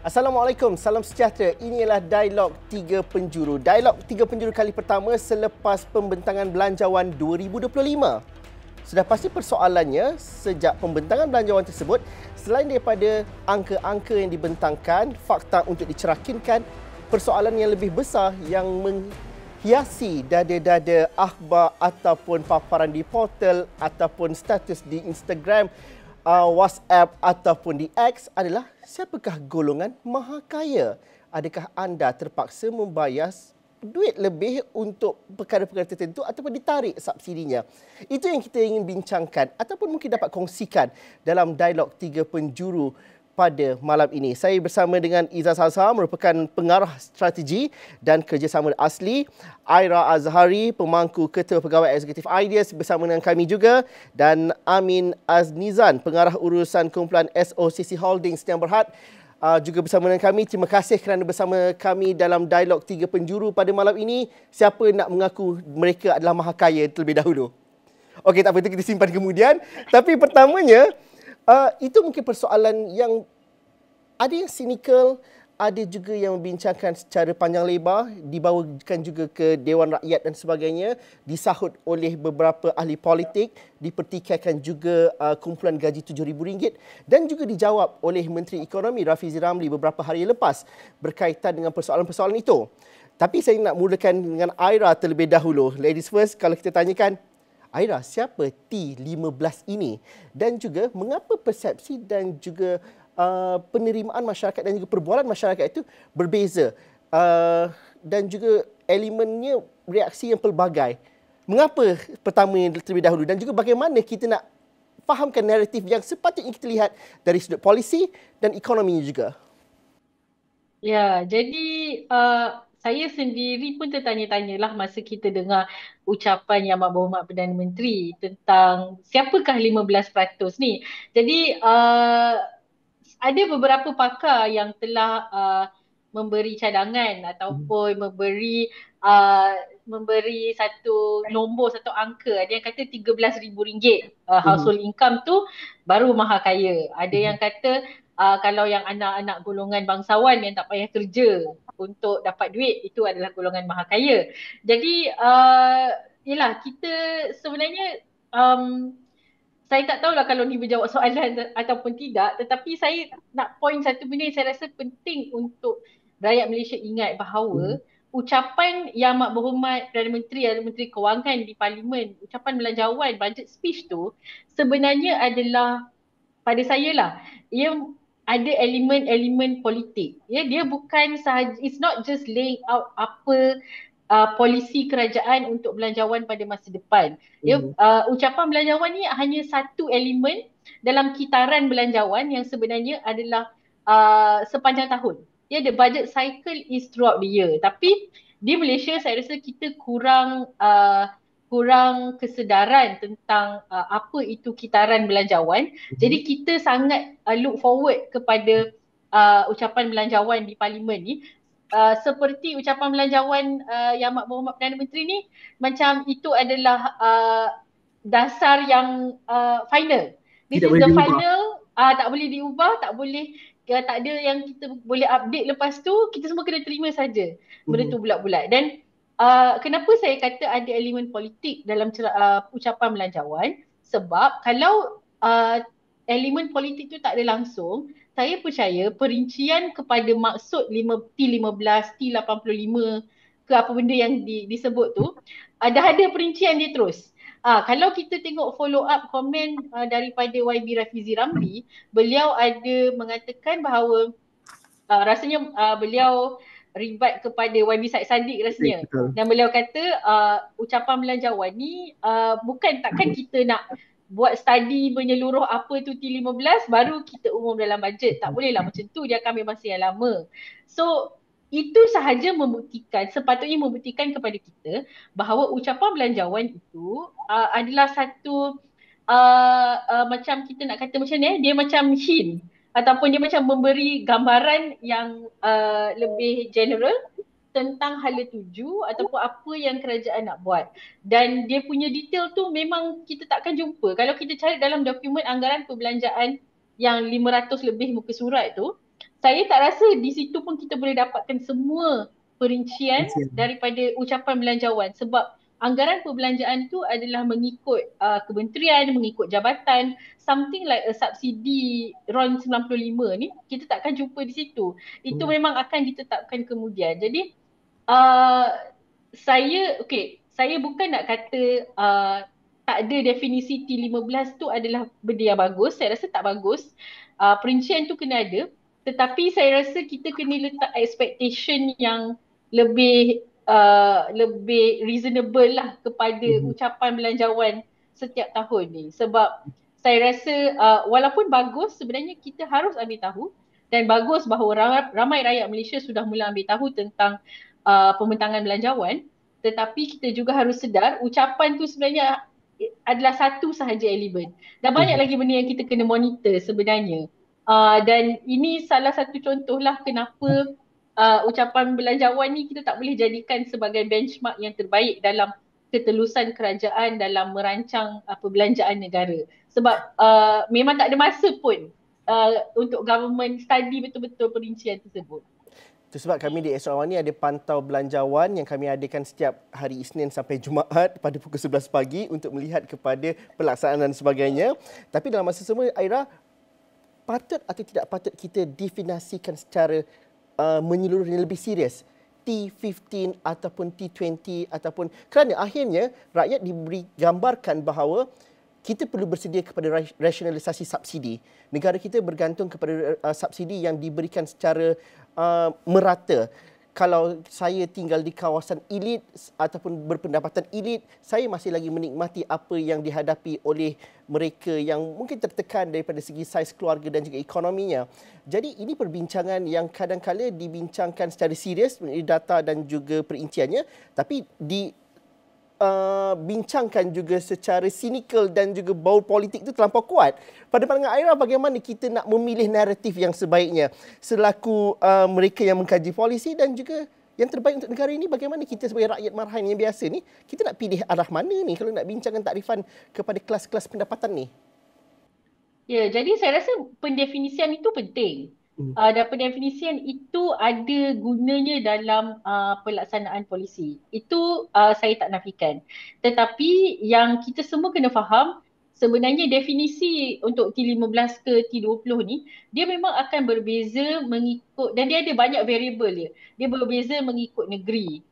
Assalamualaikum, salam sejahtera. Inilah Dialog 3 Penjuru. Dialog 3 Penjuru kali pertama selepas pembentangan belanjawan 2025. Sudah pasti persoalannya sejak pembentangan belanjawan tersebut, selain daripada angka-angka yang dibentangkan, fakta untuk dicerakinkan, persoalan yang lebih besar yang menghiasi dada-dada akhbar ataupun paparan di portal ataupun status di Instagram, WhatsApp ataupun di X adalah siapakah golongan maha kaya? Adakah anda terpaksa membayar duit lebih untuk perkara-perkara tertentu ataupun ditarik subsidinya? Itu yang kita ingin bincangkan ataupun mungkin dapat kongsikan dalam Dialog 3 Penjuru pada malam ini. Saya bersama dengan Izzah Salsa, merupakan pengarah strategi dan kerjasama asli. Aira Azhari, pemangku Ketua Pegawai Eksekutif Ideas bersama dengan kami juga. Dan Amin Aznizan, pengarah urusan kumpulan SOCC Holdings yang berhad juga bersama dengan kami. Terima kasih kerana bersama kami dalam Dialog 3 Penjuru pada malam ini. Siapa nak mengaku mereka adalah maha kaya terlebih dahulu? Okey, tak apa, itu kita simpan kemudian. Tapi pertamanya, itu mungkin persoalan yang ada yang cynical, ada juga yang membincangkan secara panjang lebar, dibawakan juga ke Dewan Rakyat dan sebagainya, disahut oleh beberapa ahli politik, dipertikaikan juga kumpulan gaji RM7,000 dan juga dijawab oleh Menteri Ekonomi Rafizi Ramli beberapa hari lepas berkaitan dengan persoalan-persoalan itu. Tapi saya nak mulakan dengan Aira terlebih dahulu. Ladies first, kalau kita tanyakan, Aira, siapa T15 ini? Dan juga mengapa persepsi dan juga penerimaan masyarakat dan juga perbualan masyarakat itu berbeza? Dan juga elemennya reaksi yang pelbagai. Mengapa pertama yang terlebih dahulu? Dan juga bagaimana kita nak fahamkan naratif yang sepatutnya kita lihat dari sudut polisi dan ekonomi juga? Ya, jadi saya sendiri pun tertanya-tanyalah masa kita dengar ucapan Yang Amat Berhormat Perdana Menteri tentang siapakah 15% ni. Jadi ada beberapa pakar yang telah memberi cadangan ataupun uh, memberi satu nombor, satu angka. Ada yang kata RM13,000 household income tu baru maha kaya. Ada yang kata kalau yang anak-anak golongan bangsawan yang tak payah kerja untuk dapat duit, itu adalah golongan maha kaya. Jadi yelah, kita sebenarnya saya tak tahulah kalau ni menjawab soalan ataupun tidak, tetapi saya nak point satu benda yang saya rasa penting untuk rakyat Malaysia ingat bahawa ucapan Yang Amat Berhormat Perdana Menteri dan Menteri Kewangan di Parlimen, ucapan belanjawan, budget speech tu sebenarnya adalah, pada saya lah, ia ada elemen-elemen politik. Ya, dia bukan sahaja, it's not just laying out apa polisi kerajaan untuk belanjawan pada masa depan. Ya, ucapan belanjawan ni hanya satu elemen dalam kitaran belanjawan yang sebenarnya adalah sepanjang tahun. Ya, the budget cycle is throughout the year. Tapi di Malaysia saya rasa kita kurang kesedaran tentang apa itu kitaran belanjawan. Jadi kita sangat look forward kepada ucapan belanjawan di parlimen ni. Seperti ucapan belanjawan Yang Amat Berhormat Perdana Menteri ni, macam itu adalah dasar yang final. This Tidak is boleh the diubah. final, tak boleh diubah, tak boleh, tak ada yang kita boleh update lepas tu, kita semua kena terima saja benda tu bulat-bulat. Dan kenapa saya kata ada elemen politik dalam ucapan belanjawan? Sebab kalau elemen politik tu tak ada langsung, saya percaya perincian kepada maksud T15, T85 ke apa benda yang disebut tu, dah ada perincian dia terus. Kalau kita tengok follow up komen daripada YB Rafizi Ramli, beliau ada mengatakan bahawa rasanya beliau revert kepada YB Said Sadiq rasanya. Betul. Dan beliau kata ucapan belanjawan ni bukan, takkan kita nak buat study menyeluruh apa tu T15 baru kita umum dalam bajet. Tak boleh lah macam tu, dia akan ambil masa yang lama. So itu sahaja membuktikan, sepatutnya membuktikan kepada kita bahawa ucapan belanjawan itu adalah satu macam kita nak kata macam ni, dia macam hint ataupun dia macam memberi gambaran yang lebih general tentang hala tuju ataupun apa yang kerajaan nak buat. Dan dia punya detail tu memang kita takkan jumpa. Kalau kita cari dalam dokumen anggaran perbelanjaan yang 500 lebih muka surat tu, saya tak rasa di situ pun kita boleh dapatkan semua perincian Kesian. daripada ucapan belanjawan, sebab anggaran perbelanjaan tu adalah mengikut kementerian, mengikut jabatan, something like a subsidi RON 95 ni kita takkan jumpa di situ. Itu Hmm. memang akan ditetapkan kemudian. Jadi uh, saya bukan nak kata tak ada definisi T15 tu adalah benda yang bagus. Saya rasa tak bagus. Perincian tu kena ada. Tetapi saya rasa kita kena letak expectation yang lebih reasonable lah kepada Mhm. ucapan belanjawan setiap tahun ni. Sebab saya rasa walaupun bagus, sebenarnya kita harus ambil tahu, dan bagus bahawa ramai rakyat Malaysia sudah mula ambil tahu tentang pembentangan belanjawan. Tetapi kita juga harus sedar ucapan tu sebenarnya adalah satu sahaja elemen. Dan banyak Mhm. lagi benda yang kita kena monitor sebenarnya. Dan ini salah satu contoh lah kenapa ucapan belanjawan ni kita tak boleh jadikan sebagai benchmark yang terbaik dalam ketelusan kerajaan dalam merancang perbelanjaan negara. Sebab memang tak ada masa pun untuk government study betul-betul perincian tersebut. Itu sebab kami di Esok Awal ni ada pantau belanjawan yang kami adakan setiap hari Isnin sampai Jumaat pada pukul 11 pagi untuk melihat kepada pelaksanaan dan sebagainya. Tapi dalam masa semua, Aira, patut atau tidak patut kita definasikan secara menyeluruh yang lebih serius T15 ataupun T20 ataupun kerana akhirnya rakyat diberi gambarkan bahawa kita perlu bersedia kepada rasionalisasi subsidi. Negara kita bergantung kepada subsidi yang diberikan secara merata. Kalau saya tinggal di kawasan elit ataupun berpendapatan elit, saya masih lagi menikmati apa yang dihadapi oleh mereka yang mungkin tertekan daripada segi saiz keluarga dan juga ekonominya. Jadi ini perbincangan yang kadang-kala dibincangkan secara serius mengenai data dan juga perinciannya, tapi bincangkan juga secara sinikal dan juga bau politik itu terlampau kuat. Pada pandangan Aira, bagaimana kita nak memilih naratif yang sebaiknya selaku mereka yang mengkaji polisi dan juga yang terbaik untuk negara ini? Bagaimana kita sebagai rakyat marahan yang biasa ni, kita nak pilih arah mana ni kalau nak bincangkan takrifan kepada kelas-kelas pendapatan ni? Ya, jadi saya rasa pendefinisian itu penting. Hmm. Dan pendefinisian itu ada gunanya dalam pelaksanaan polisi. Itu saya tak nafikan. Tetapi yang kita semua kena faham, sebenarnya definisi untuk T15 ke T20 ni, dia memang akan berbeza mengikut, dan dia ada banyak variable dia. Dia berbeza mengikut negeri.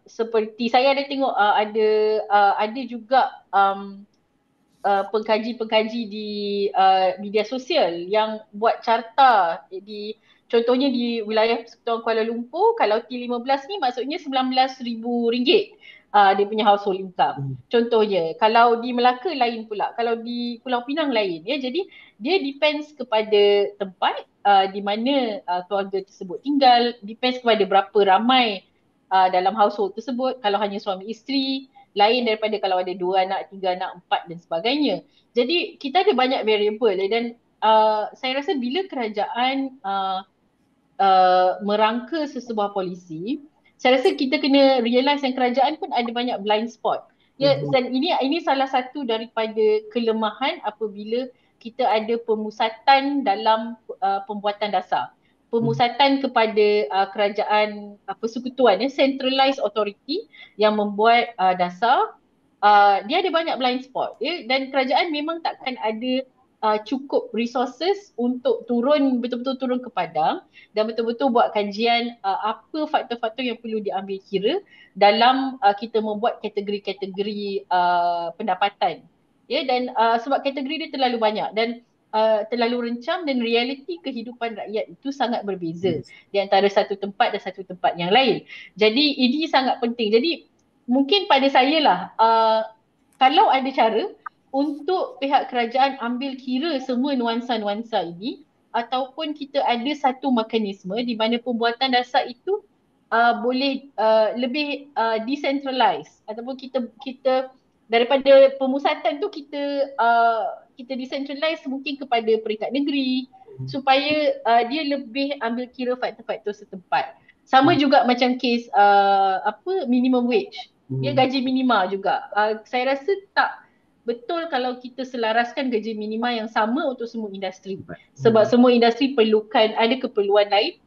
Seperti saya ada tengok ada juga pengkaji-pengkaji di media sosial yang buat carta contohnya di wilayah Persekutuan Kuala Lumpur, kalau T15 ni maksudnya RM19,000 dia punya household income. Contohnya, kalau di Melaka lain pula, kalau di Pulau Pinang lain, ya. Jadi dia depends kepada tempat di mana keluarga tersebut tinggal, depends kepada berapa ramai dalam household tersebut. Kalau hanya suami isteri, lain daripada kalau ada 2 anak, 3 anak, 4 dan sebagainya. Jadi kita ada banyak variable, dan saya rasa bila kerajaan merangka sesebuah polisi, saya rasa kita kena realise yang kerajaan pun ada banyak blind spot. Ya, dan ini salah satu daripada kelemahan apabila kita ada pemusatan dalam pembuatan dasar. Pemusatan kepada kerajaan persekutuan, centralized authority yang membuat dasar, dia ada banyak blind spot, ya, dan kerajaan memang takkan ada cukup resources untuk betul-betul turun ke padang dan betul-betul buat kajian apa faktor-faktor yang perlu diambil kira dalam kita membuat kategori-kategori pendapatan. Ya, dan sebab kategori dia terlalu banyak dan terlalu rencam, dan realiti kehidupan rakyat itu sangat berbeza di antara satu tempat dan satu tempat yang lain. Jadi ini sangat penting. Jadi mungkin pada saya lah, kalau ada cara untuk pihak kerajaan ambil kira semua nuansa-nuansa ini, ataupun kita ada satu mekanisme di mana pembuatan dasar itu boleh lebih decentralized, ataupun kita daripada pemusatan tu kita decentralize mungkin kepada peringkat negeri, supaya dia lebih ambil kira faktor-faktor setempat. Sama juga macam kes minimum wage, gaji minima juga. Saya rasa betul kalau kita selaraskan gaji minima yang sama untuk semua industri. Sebab Hmm. semua industri ada keperluan lain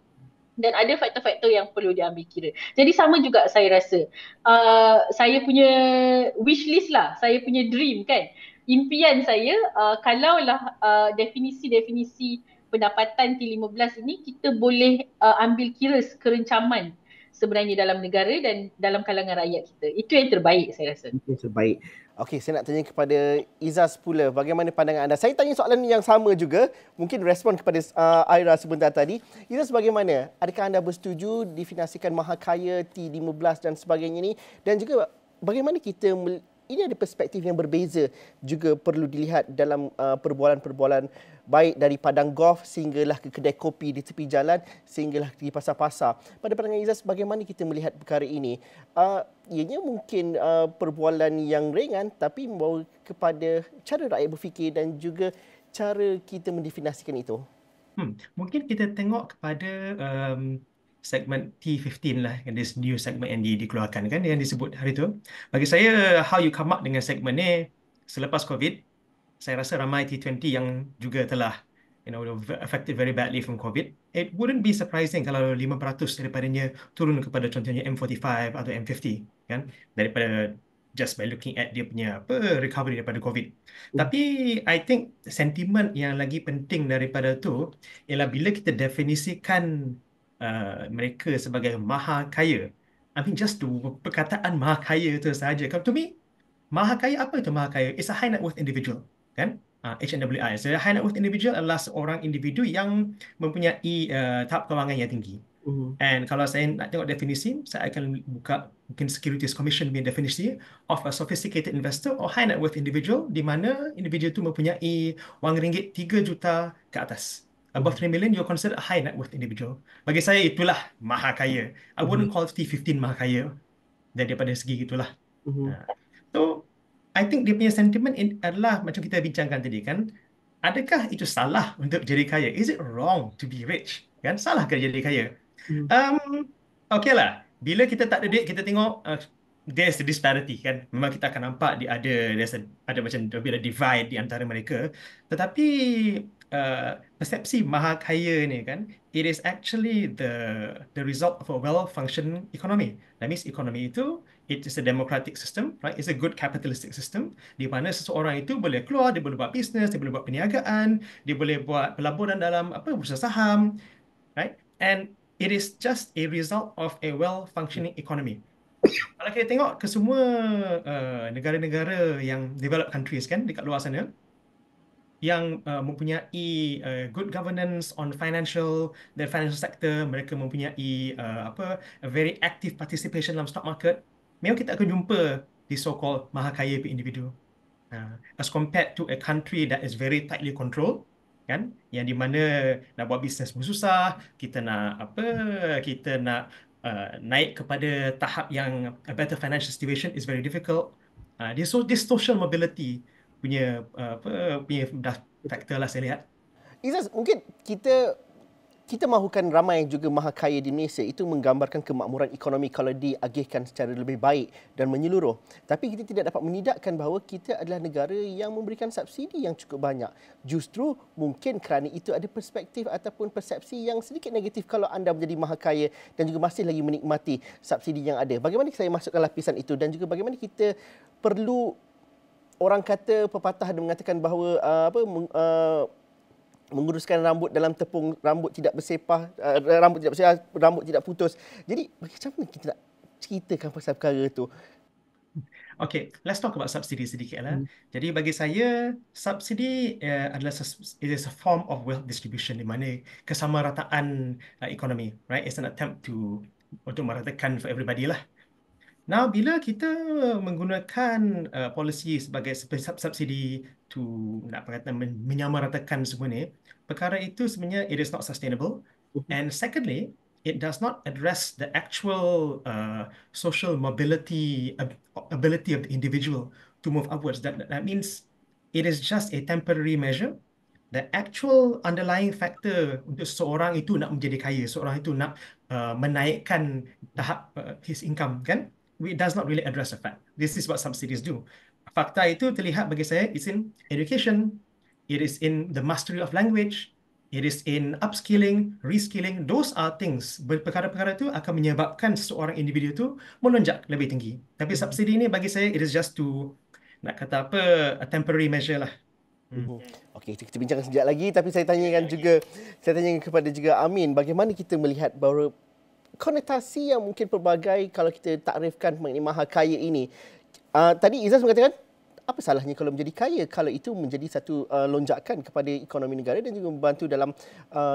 dan ada faktor-faktor yang perlu diambil kira. Jadi sama juga saya rasa. Saya punya wish list lah, saya punya dream kan. Impian saya, kalaulah definisi-definisi pendapatan T15 ini kita boleh ambil kira kerencaman sebenarnya dalam negara dan dalam kalangan rakyat kita. Itu yang terbaik saya rasa. Itu terbaik. Okey, saya nak tanya kepada Izaz pula, bagaimana pandangan anda? Saya tanya soalan yang sama juga, mungkin respon kepada Aira sebentar tadi. Izaz, bagaimana? Adakah anda bersetuju definisikan mahakaya T15 dan sebagainya ni? Dan juga bagaimana ini ada perspektif yang berbeza juga perlu dilihat dalam perbualan-perbualan baik dari padang golf sehinggalah ke kedai kopi di tepi jalan sehinggalah di pasar-pasar. Pada pandangan Izzaz, bagaimana kita melihat perkara ini? Ianya mungkin perbualan yang ringan tapi membawa kepada cara rakyat berfikir dan juga cara kita mendefinisikan itu. Mungkin kita tengok kepada segmen T15 lah, this new segment yang dikeluarkan kan, yang disebut hari tu. Bagi saya, how you come up dengan segmen ni selepas COVID, saya rasa ramai T20 yang juga telah affected very badly from COVID. It wouldn't be surprising kalau 5% daripadanya turun kepada contohnya M45 atau M50 kan, daripada just by looking at dia punya recovery daripada COVID. Tapi I think sentimen yang lagi penting daripada tu ialah bila kita definisikan mereka sebagai maha kaya. I mean just perkataan maha kaya tu sahaja. To me, maha kaya, apa itu maha kaya? It's a high net worth individual, kan? HNWI. So, high net worth individual adalah seorang individu yang mempunyai tahap kewangan yang tinggi. And kalau saya nak tengok definisi, saya akan buka mungkin Securities Commission punya definisi of a sophisticated investor or high net worth individual, di mana individu itu mempunyai wang ringgit 3 juta ke atas. Above 3 million, you're considered a high net worth individual. Bagi saya, itulah maha kaya. I wouldn't call T15 maha kaya daripada segi itulah. So, I think dia punya sentiment adalah macam kita bincangkan tadi kan, adakah itu salah untuk jadi kaya? Is it wrong to be rich? Kan, salah ke jadi kaya? Okay lah, bila kita tak ada duit, kita tengok there's a disparity kan. Memang kita akan nampak ada macam ada divide di antara mereka. Tetapi persepsi maha kaya ni kan, it is actually the result of a well-functioning economy. That means economy itu, it is a democratic system, right? It's a good capitalistic system di mana seseorang itu boleh keluar, dia boleh buat bisnes, dia boleh buat perniagaan, dia boleh buat pelaburan dalam bursa saham, right? And it is just a result of a well-functioning economy. Kalau kita tengok ke semua negara-negara yang developed countries kan dekat luar sana, yang mempunyai good governance on the financial sector, mereka mempunyai a very active participation dalam stock market, memang kita akan jumpa di so-called maha kaya per individu. As compared to a country that is very tightly controlled, kan, yang di mana nak buat bisnes pun susah, kita nak naik kepada tahap yang a better financial situation is very difficult. This social mobility punya faktor lah saya lihat. Izzaz, mungkin kita mahukan ramai juga maha kaya di Malaysia. Itu menggambarkan kemakmuran ekonomi kalau diagihkan secara lebih baik dan menyeluruh. Tapi kita tidak dapat menidakkan bahawa kita adalah negara yang memberikan subsidi yang cukup banyak. Justru mungkin kerana itu ada perspektif ataupun persepsi yang sedikit negatif kalau anda menjadi maha kaya dan juga masih lagi menikmati subsidi yang ada. Bagaimana saya masukkan lapisan itu dan juga bagaimana kita perlu, orang kata pepatah ada mengatakan bahawa menguruskan rambut dalam tepung, rambut tidak bersepah, rambut tidak putus. Jadi macam mana kita nak ceritakan pasal perkara itu? Okay, let's talk about subsidi sedikit lah. Jadi bagi saya, subsidi adalah it is a form of wealth distribution, di mana kesamarataan ekonomi, right? It's an attempt untuk meratakan for everybody lah. Now, bila kita menggunakan polisi sebagai subsidi nak kata menyamaratakan semua ni, perkara itu sebenarnya it is not sustainable. And secondly, it does not address the actual social mobility ability of the individual to move upwards. That means it is just a temporary measure. The actual underlying factor untuk seseorang itu nak menjadi kaya, seorang itu nak menaikkan tahap his income, kan? It does not really address the fact. This is what subsidies do. fakta itu terlihat bagi saya it's in education, it is in the mastery of language, it is in upskilling, reskilling. Those are things. Perkara-perkara itu akan menyebabkan seseorang individu itu melonjak lebih tinggi. Tapi subsidi ini bagi saya it is just to, nak kata apa, a temporary measure lah. Okey, kita bincangkan sekejap lagi, tapi saya tanyakan kepada juga Amin, bagaimana kita melihat bahawa konotasi yang mungkin pelbagai kalau kita takrifkan mengenai mahakaya ini. Tadi Izzaz mengatakan apa salahnya kalau menjadi kaya, kalau itu menjadi satu lonjakan kepada ekonomi negara dan juga membantu dalam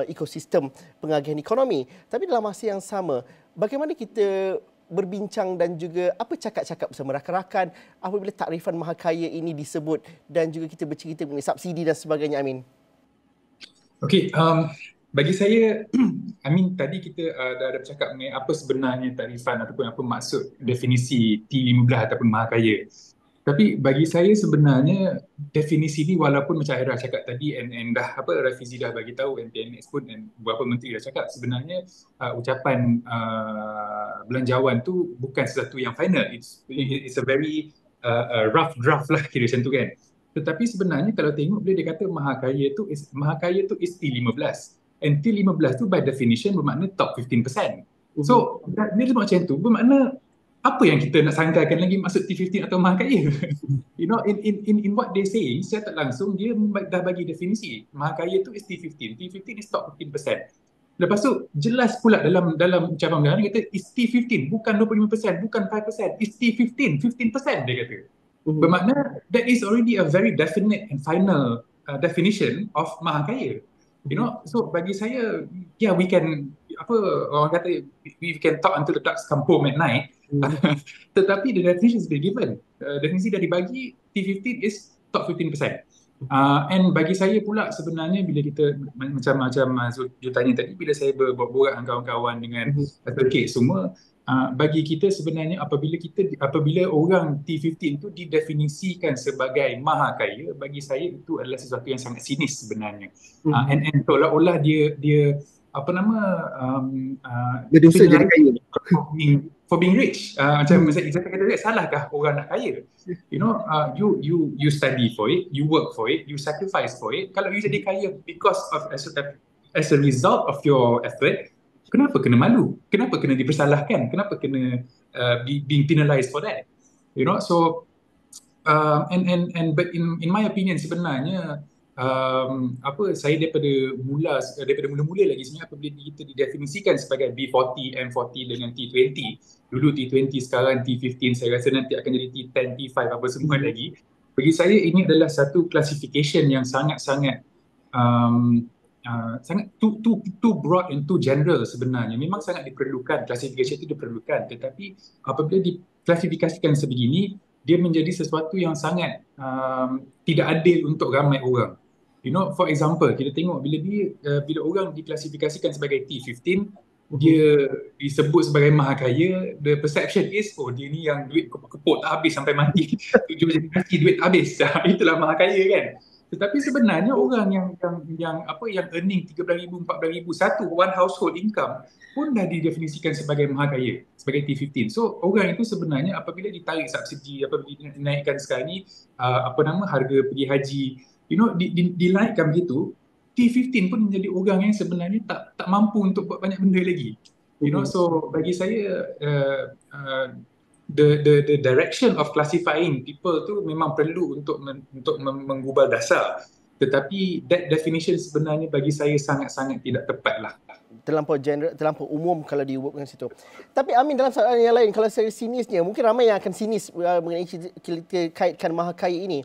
ekosistem pengagihan ekonomi. Tapi dalam masa yang sama, bagaimana kita berbincang dan juga apa cakap-cakap bersama rakan-rakan apabila takrifan mahakaya ini disebut dan juga kita bercerita mengenai subsidi dan sebagainya, Amin? Okey, bagi saya, Amin, tadi kita dah bercakap mengenai apa sebenarnya takrifan ataupun apa maksud definisi T15 ataupun mahakaya. Tapi bagi saya sebenarnya definisi ni walaupun macam Aira cakap tadi and dah Rafizi dah bagi tahu, MPNX pun dan beberapa menteri dah cakap, sebenarnya ucapan belanjawan tu bukan sesuatu yang final. It's a very rough draft lah kira macam tu kan. Tetapi sebenarnya kalau tengok bila dia kata mahakaya tu is T15. And T15 tu by definition bermakna top 15%. So dia macam tu bermakna apa yang kita nak sangkakan lagi maksud T15 atau mahakaya? You know, in what they say, secara tak langsung dia dah bagi definisi. Mahakaya tu is T15. T15 is top 15%. Lepas tu jelas pula dalam ucapan beliau dia kata is T15, bukan 25%, bukan 5%, is T15, 15% dia kata. Bermakna that is already a very definite and final definition of mahakaya. You know, so bagi saya, yeah, we can, orang kata, we can talk until the ducks come home at night. Tetapi the definition is given. Definisi dah dibagi, T15 is top 15%. And bagi saya pula sebenarnya bila kita macam Zul tanya tadi, bila saya berborak dengan kawan-kawan dengan advocate semua, bagi kita sebenarnya apabila orang T15 itu didefinisikan sebagai mahakaya, bagi saya itu adalah sesuatu yang sangat sinis sebenarnya. And seolah-olah dia berdosa jadi kaya for being rich. Macam saya kata, salahkah orang nak kaya? You know, you study for it, you work for it, you sacrifice for it. Kalau you jadi kaya because of as a result of your effort, kenapa kena malu? Kenapa kena dipersalahkan? Kenapa kena being penalized for that? You know, so but in my opinion sebenarnya saya daripada mula-mula lagi sebenarnya apabila kita didefinisikan sebagai B40, M40 dengan T20, dulu T20, sekarang T15, saya rasa nanti akan jadi T10, T5 apa semua lagi. Bagi saya ini adalah satu classification yang sangat-sangat sangat too broad and too general sebenarnya. Memang sangat diperlukan, classification itu diperlukan, tetapi apabila diklasifikasikan sebegini, dia menjadi sesuatu yang sangat tidak adil untuk ramai orang. You know, for example, kita tengok bila orang diklasifikasikan sebagai T15, dia disebut sebagai mahakaya, the perception is, oh dia ni yang duit keput tak habis sampai mati, 7 generasi duit tak habis, itulah mahakaya kan. Tetapi sebenarnya orang yang earning 13,000, 14,000, one household income pun dah didefinisikan sebagai mahakaya, sebagai T15. So orang itu sebenarnya apabila ditarik subsidi, apabila dinaikkan sekarang ni harga pergi haji, you know, dinaikkan begitu, T15 pun menjadi orang yang sebenarnya tak mampu untuk buat banyak benda lagi. You know, so bagi saya the direction of classifying people tu memang perlu untuk menggubal dasar. Tetapi that definition sebenarnya bagi saya sangat-sangat tidak tepat lah. Terlampau general, terlampau umum kalau diubahkan situ. Tapi Amin, dalam soalan yang lain, kalau saya sinisnya, mungkin ramai yang akan sinis mengenai kita kaitkan mahakaya ini.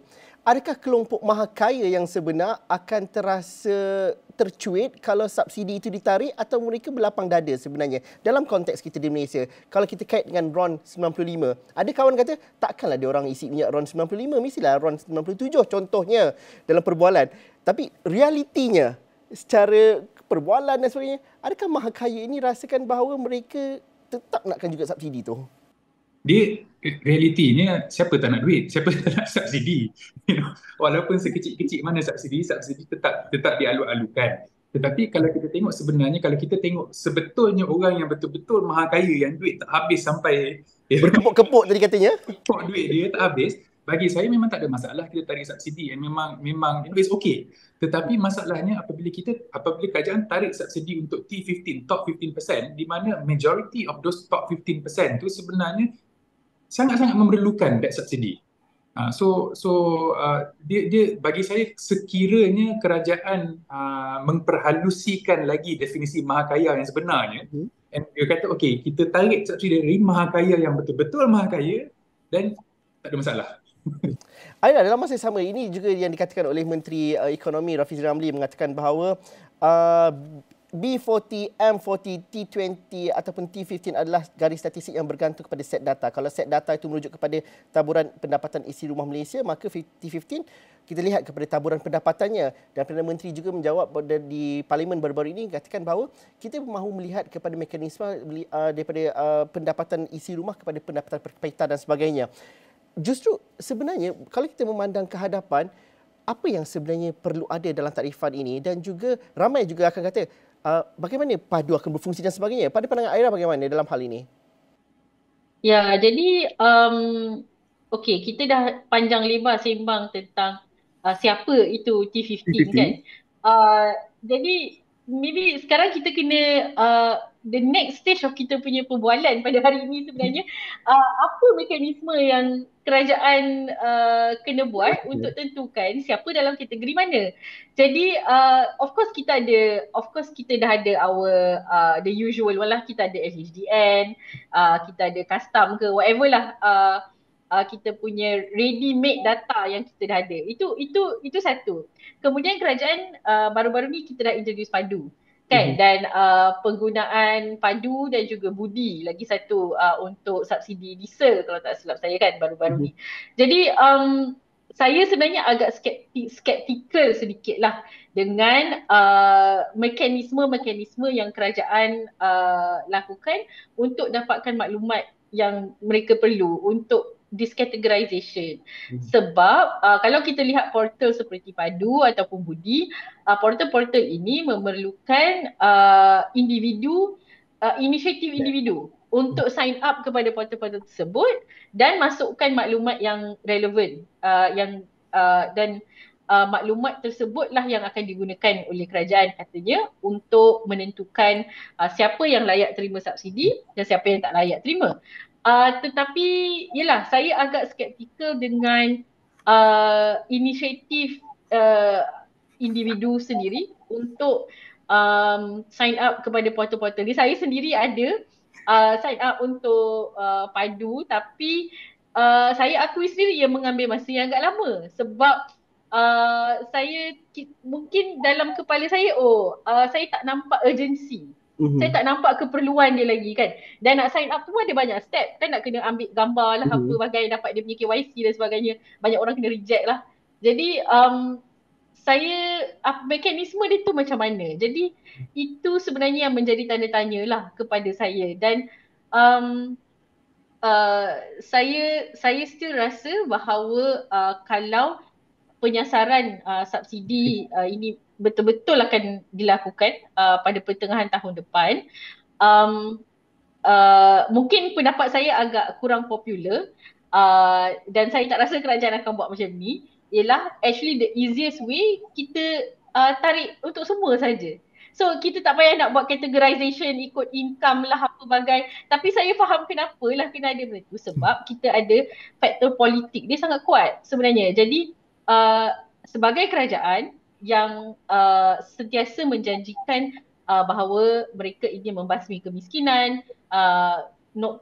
Adakah kelompok mahakaya yang sebenar akan terasa tercuit kalau subsidi itu ditarik atau mereka berlapang dada sebenarnya dalam konteks kita di Malaysia? Kalau kita kait dengan RON 95, ada kawan kata takkanlah dia orang isi minyak RON 95, mestilah RON 97 contohnya dalam perbualan. Tapi realitinya secara perbualan dan sebagainya, adakah mahakaya ini rasakan bahawa mereka tetap nakkan juga subsidi tu? Dia realitinya siapa tak nak duit, siapa tak nak subsidi, you know, walaupun sekecil-kecil mana subsidi tetap dialu-alukan. Tetapi kalau kita tengok sebenarnya, kalau kita tengok sebetulnya orang yang betul-betul mahakaya yang duit tak habis sampai berkepuk-kepuk tadi katanya, duit dia tak habis, bagi saya memang tak ada masalah kita tarik subsidi, memang it's okay. Tetapi masalahnya apabila kerajaan tarik subsidi untuk T15, top 15%, di mana majority of those top 15% tu sebenarnya sangat-sangat memerlukan that subsidi. Dia bagi saya sekiranya kerajaan memperhalusikan lagi definisi mahakaya yang sebenarnya, and dia kata okey, kita tarik subsidi dari mahakaya yang betul-betul mahakaya dan tak ada masalah. Aina, dalam masa yang sama ini juga yang dikatakan oleh Menteri Ekonomi Rafizi Ramli mengatakan bahawa B40, M40, T20 ataupun T15 adalah garis statistik yang bergantung kepada set data. Kalau set data itu merujuk kepada taburan pendapatan isi rumah Malaysia, maka T15 kita lihat kepada taburan pendapatannya. Dan Perdana Menteri juga menjawab di Parlimen baru-baru ini katakan bahawa kita mahu melihat kepada mekanisme daripada pendapatan isi rumah kepada pendapatan per kapita dan sebagainya. Justru sebenarnya kalau kita memandang ke hadapan, apa yang sebenarnya perlu ada dalam takrifan ini, dan juga ramai juga akan kata bagaimana padu akan berfungsi dan sebagainya. Pada pandangan Aira bagaimana dalam hal ini? Ya, jadi okey, kita dah panjang lebar sembang tentang siapa itu T15 kan. Jadi maybe sekarang kita kena the next stage of kita punya perbualan pada hari ini sebenarnya apa mekanisme yang kerajaan kena buat untuk tentukan siapa dalam kategori mana. Jadi of course kita dah ada our the usual lah, kita ada SHDN, kita ada custom ke whatever lah, kita punya ready made data yang kita dah ada. Itu satu. Kemudian kerajaan baru-baru ni kita dah introduce padu kan, dan penggunaan padu dan juga budi lagi satu untuk subsidi diesel kalau tak silap saya kan baru-baru ni. Jadi saya sebenarnya agak skeptikal sedikit lah dengan mekanisme yang kerajaan lakukan untuk dapatkan maklumat yang mereka perlu untuk this categorization. Sebab kalau kita lihat portal seperti padu ataupun budi, portal-portal ini memerlukan inisiatif individu untuk sign up kepada portal-portal tersebut dan masukkan maklumat yang relevan, dan maklumat tersebutlah yang akan digunakan oleh kerajaan katanya untuk menentukan siapa yang layak terima subsidi dan siapa yang tak layak terima. Tetapi yelah, saya agak skeptikal dengan inisiatif individu sendiri untuk sign up kepada portal-portal ni. Saya sendiri ada sign up untuk padu, tapi saya akui sendiri ia mengambil masa yang agak lama sebab saya mungkin dalam kepala saya saya tak nampak urgency. Saya tak nampak keperluan dia lagi kan. Dan nak sign up tu ada banyak step kan, nak kena ambil gambar lah apa bagai dapat dia punya KYC dan sebagainya. Banyak orang kena reject lah. Jadi mekanisme dia tu macam mana. Jadi itu sebenarnya yang menjadi tanda tanya lah kepada saya. Dan saya still rasa bahawa kalau penyasaran subsidi ini betul-betul akan dilakukan pada pertengahan tahun depan, mungkin pendapat saya agak kurang popular, dan saya tak rasa kerajaan akan buat macam ni, ialah actually the easiest way kita tarik untuk semua saja. So kita tak payah nak buat categorization ikut income lah apa bagai. Tapi saya faham kenapa lah kena ada benda tu, sebab kita ada faktor politik dia sangat kuat sebenarnya. Jadi sebagai kerajaan yang sentiasa menjanjikan bahawa mereka ingin membasmi kemiskinan,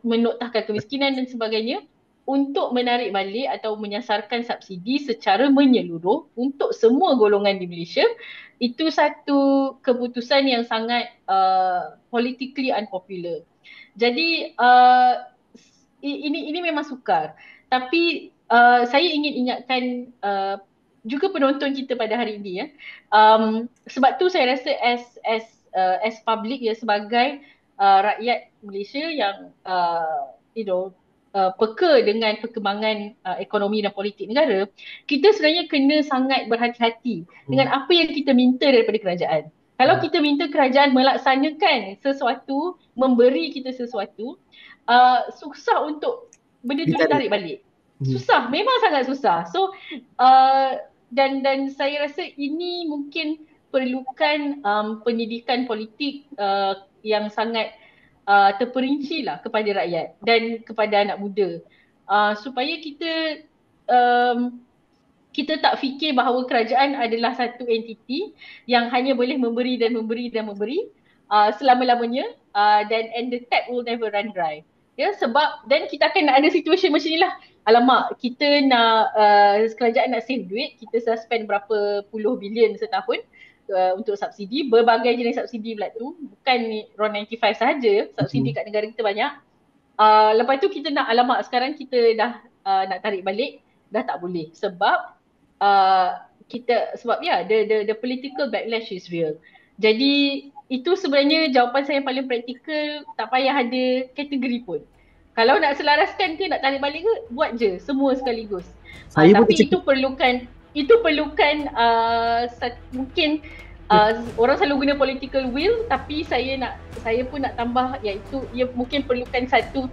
menoktahkan kemiskinan dan sebagainya, untuk menarik balik atau menyasarkan subsidi secara menyeluruh untuk semua golongan di Malaysia, itu satu keputusan yang sangat politically unpopular. Jadi ini memang sukar. Tapi saya ingin ingatkan juga penonton kita pada hari ini, sebab tu saya rasa as public ya, sebagai rakyat Malaysia yang peka dengan perkembangan ekonomi dan politik negara, kita sebenarnya kena sangat berhati-hati dengan apa yang kita minta daripada kerajaan. Kalau kita minta kerajaan melaksanakan sesuatu, memberi kita sesuatu, susah untuk benda tu ditarik balik. Susah, memang sangat susah. So dan saya rasa ini mungkin perlukan pendidikan politik yang sangat terperinci lah kepada rakyat dan kepada anak muda, supaya um, kita tak fikir bahawa kerajaan adalah satu entiti yang hanya boleh memberi dan memberi dan memberi selama-lamanya, and the tap will never run dry. Ya, sebab dan kita akan ada situasi macam ni lah. Alamak, kita nak kerajaan nak save duit, kita suspend berapa puluh bilion setahun untuk subsidi, berbagai jenis subsidi pula tu, bukan RON 95 sahaja, subsidi kat negara kita banyak. Lepas tu kita nak, alamak sekarang kita dah nak tarik balik, dah tak boleh sebab sebab the political backlash is real. Jadi itu sebenarnya jawapan saya yang paling praktikal, tak payah ada kategori pun. Kalau nak selaraskan ke nak tarik balik ke, buat je semua sekaligus. Tapi itu perlukan mungkin orang selalu guna political will, tapi saya pun nak tambah, iaitu ia mungkin perlukan satu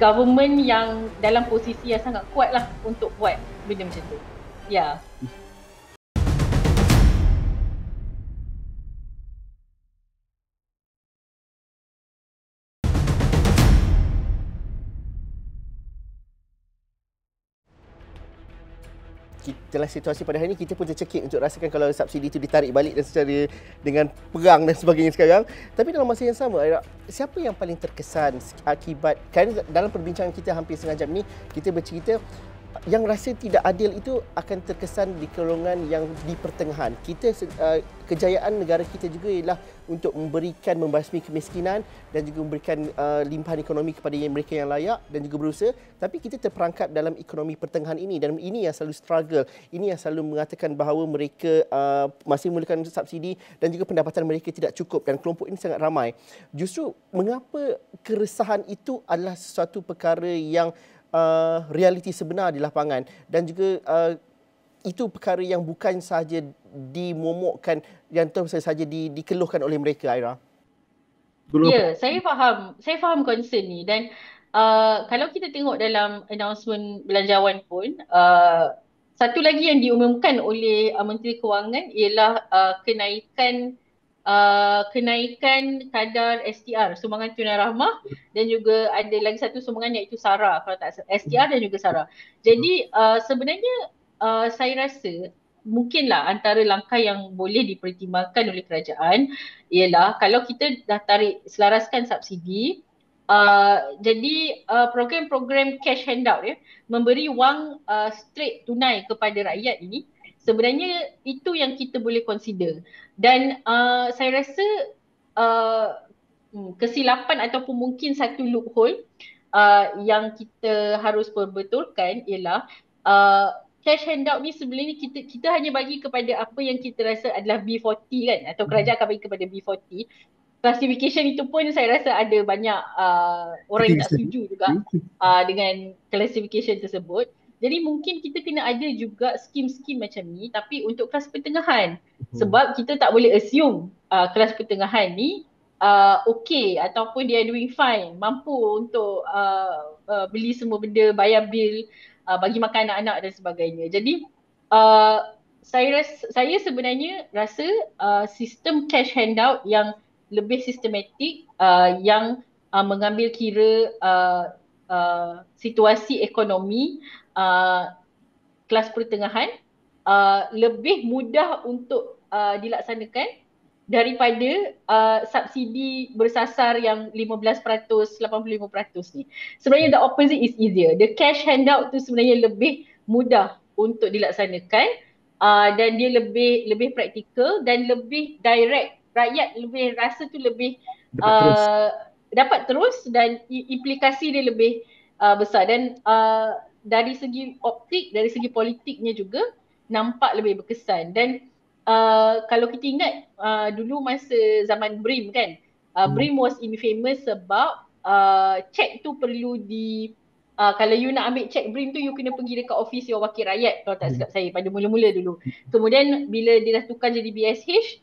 government yang dalam posisi yang sangat kuat lah untuk buat benda macam tu. Ya. Dalam situasi pada hari ini, kita pun tercekik untuk rasakan kalau subsidi itu ditarik balik dan secara dengan perang dan sebagainya sekarang. Tapi dalam masa yang sama, Aira, siapa yang paling terkesan akibat, kerana dalam perbincangan kita hampir setengah jam ni, kita bercerita yang rasa tidak adil itu akan terkesan di golongan yang di pertengahan. Kejayaan negara kita juga ialah untuk membasmi kemiskinan dan juga memberikan limpahan ekonomi kepada mereka yang layak dan juga berusaha. Tapi kita terperangkap dalam ekonomi pertengahan ini, dan ini yang selalu struggle. Ini yang selalu mengatakan bahawa mereka masih memerlukan subsidi dan juga pendapatan mereka tidak cukup, dan kelompok ini sangat ramai. Justru mengapa keresahan itu adalah sesuatu perkara yang realiti sebenar di lapangan, dan juga itu perkara yang bukan sahaja dimomokkan, yang sahaja dikeluhkan oleh mereka, Aira. Ya, saya faham concern ni, dan kalau kita tengok dalam announcement belanjawan pun, satu lagi yang diumumkan oleh Menteri Kewangan ialah kenaikan kadar STR, sumbangan tunai rahmah, dan juga ada lagi satu sumbangan iaitu SARA, kalau tak STR dan juga SARA. Jadi sebenarnya saya rasa mungkinlah antara langkah yang boleh dipertimbangkan oleh kerajaan ialah kalau kita dah selaraskan subsidi, jadi program-program cash handout, memberi wang straight tunai kepada rakyat ini, sebenarnya itu yang kita boleh consider. Dan saya rasa kesilapan ataupun mungkin satu loophole yang kita harus perbetulkan ialah cash handout ni sebenarnya kita hanya bagi kepada apa yang kita rasa adalah B40 kan, atau kerajaan akan bagi kepada B40. Classification itu pun saya rasa ada banyak orang yang tak setuju juga dengan classification tersebut. Jadi mungkin kita kena ada juga skim-skim macam ni, tapi untuk kelas pertengahan. Sebab kita tak boleh assume kelas pertengahan ni okey ataupun dia doing fine, mampu untuk beli semua benda, bayar bil, bagi makan anak-anak dan sebagainya. Jadi saya sebenarnya rasa sistem cash handout yang lebih sistematik, yang mengambil kira situasi ekonomi kelas pertengahan lebih mudah untuk dilaksanakan daripada subsidi bersasar yang 15%, 85% ni. Sebenarnya the opposite is easier. The cash handout tu sebenarnya lebih mudah untuk dilaksanakan, dan dia lebih praktikal dan lebih direct. Rakyat lebih rasa tu lebih dapat terus, dan implikasi dia lebih besar, dan dari segi optik, dari segi politiknya juga nampak lebih berkesan. Dan kalau kita ingat dulu masa zaman BRIM kan, BRIM was infamous sebab cek tu perlu kalau you nak ambil cek BRIM tu, you kena pergi dekat office yang wakil rakyat, kalau tak silap saya, pada mula-mula dulu. Kemudian bila dia dah tukar jadi BSH,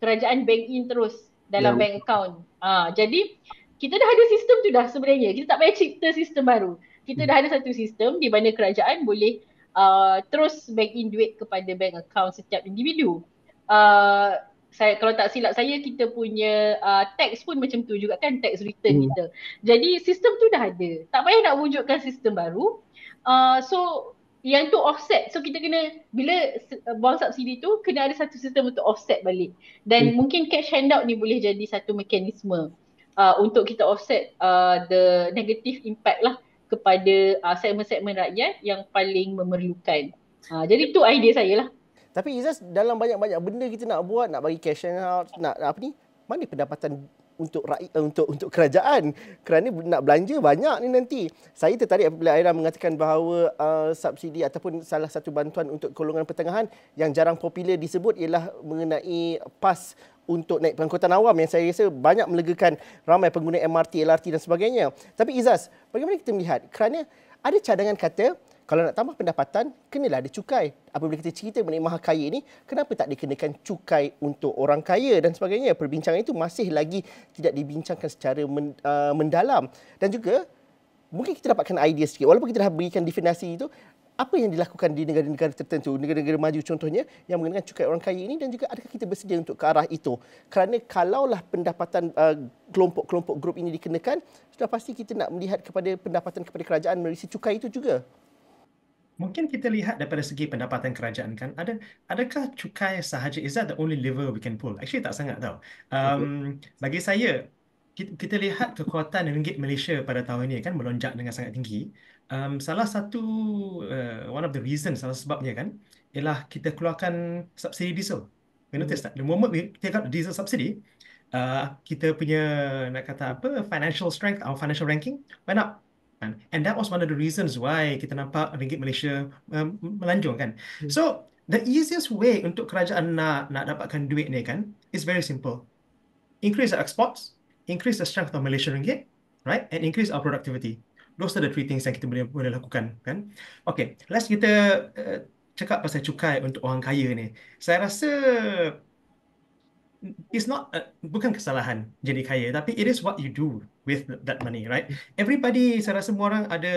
kerajaan bank in terus dalam bank account. Jadi kita dah ada sistem tu dah sebenarnya, kita tak payah cipta sistem baru. kita dah ada satu sistem di mana kerajaan boleh terus bank in duit kepada bank account setiap individu. Saya kalau tak silap saya, kita punya tax pun macam tu juga kan, tax return kita. Jadi sistem tu dah ada. Tak payah nak wujudkan sistem baru. So yang tu offset. So kita kena, bila wang subsidi tu kena ada satu sistem untuk offset balik. Dan mungkin cash handout ni boleh jadi satu mekanisme untuk kita offset the negative impact lah kepada segmen-segmen rakyat yang paling memerlukan. Jadi tu idea saya lah. Tapi Izzaz, dalam banyak-banyak benda kita nak buat, nak bagi cash out, nak apa ni, mana pendapatan untuk rakyat, untuk kerajaan, kerana nak belanja banyak ni nanti. Saya tertarik apabila Aira mengatakan bahawa subsidi ataupun salah satu bantuan untuk golongan pertengahan yang jarang popular disebut ialah mengenai PAS untuk naik pengangkutan awam, yang saya rasa banyak melegakan ramai pengguna MRT, LRT dan sebagainya. Tapi Izzaz, bagaimana kita melihat, kerana ada cadangan kata kalau nak tambah pendapatan, kenalah ada cukai. Apabila kita cerita mengenai maha kaya ni, kenapa tak dikenakan cukai untuk orang kaya dan sebagainya? Perbincangan itu masih lagi tidak dibincangkan secara mendalam. Dan juga, mungkin kita dapatkan idea sikit. Walaupun kita dah berikan definisi itu, apa yang dilakukan di negara-negara tertentu, negara-negara maju contohnya, yang mengenakan cukai orang kaya ini, dan juga adakah kita bersedia untuk ke arah itu? Kerana kalaulah pendapatan kelompok-kelompok grup ini dikenakan, sudah pasti kita nak melihat kepada pendapatan kepada kerajaan melalui cukai itu juga. Mungkin kita lihat daripada segi pendapatan kerajaan kan, adakah cukai sahaja, is that the only lever we can pull? Actually tak sangat tau. Bagi saya, kita lihat kekuatan ringgit Malaysia pada tahun ini kan melonjak dengan sangat tinggi. Salah satu one of the reasons, salah sebabnya kan, ialah kita keluarkan subsidi diesel. You notice that? The moment we take out the diesel subsidy, kita punya, nak kata apa, financial strength, our financial ranking went up. And that was one of the reasons why kita nampak ringgit Malaysia melanjung kan. So the easiest way untuk kerajaan nak dapatkan duit ni kan is very simple. Increase our exports, increase the strength of Malaysian ringgit, right? And increase our productivity. Those are the three things yang kita boleh lakukan kan. Okay, let's kita cakap pasal cukai untuk orang kaya ni. Saya rasa it's not bukan kesalahan jadi kaya, tapi it is what you do with that money, right? Everybody, saya rasa semua orang ada,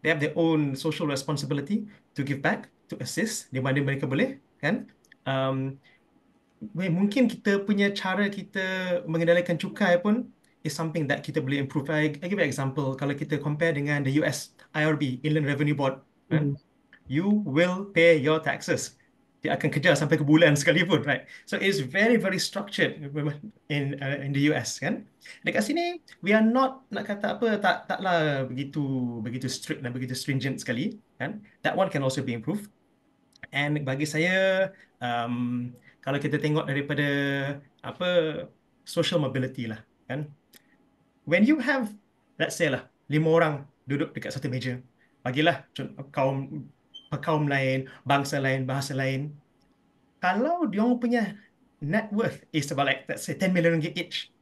they have their own social responsibility to give back, to assist di mana mereka boleh, kan? Mungkin kita punya cara kita mengendalikan cukai pun is something that kita boleh improve. I give you an example. Kalau kita compare dengan the US IRB, Inland Revenue Board, you will pay your taxes. Dia akan kejar sampai ke bulan sekalipun, right? So it's very, very structured in the US, kan? Dekat sini, we are not, nak kata apa, taklah begitu strict dan begitu stringent sekali, kan? That one can also be improved. And bagi saya, kalau kita tengok daripada apa social mobility lah, kan? When you have, let's say lah, 5 orang duduk dekat satu meja, bagilah kaum lain, bangsa lain, bahasa lain. Kalau diorang punya net worth is about like, let's say 10 million ringgit each,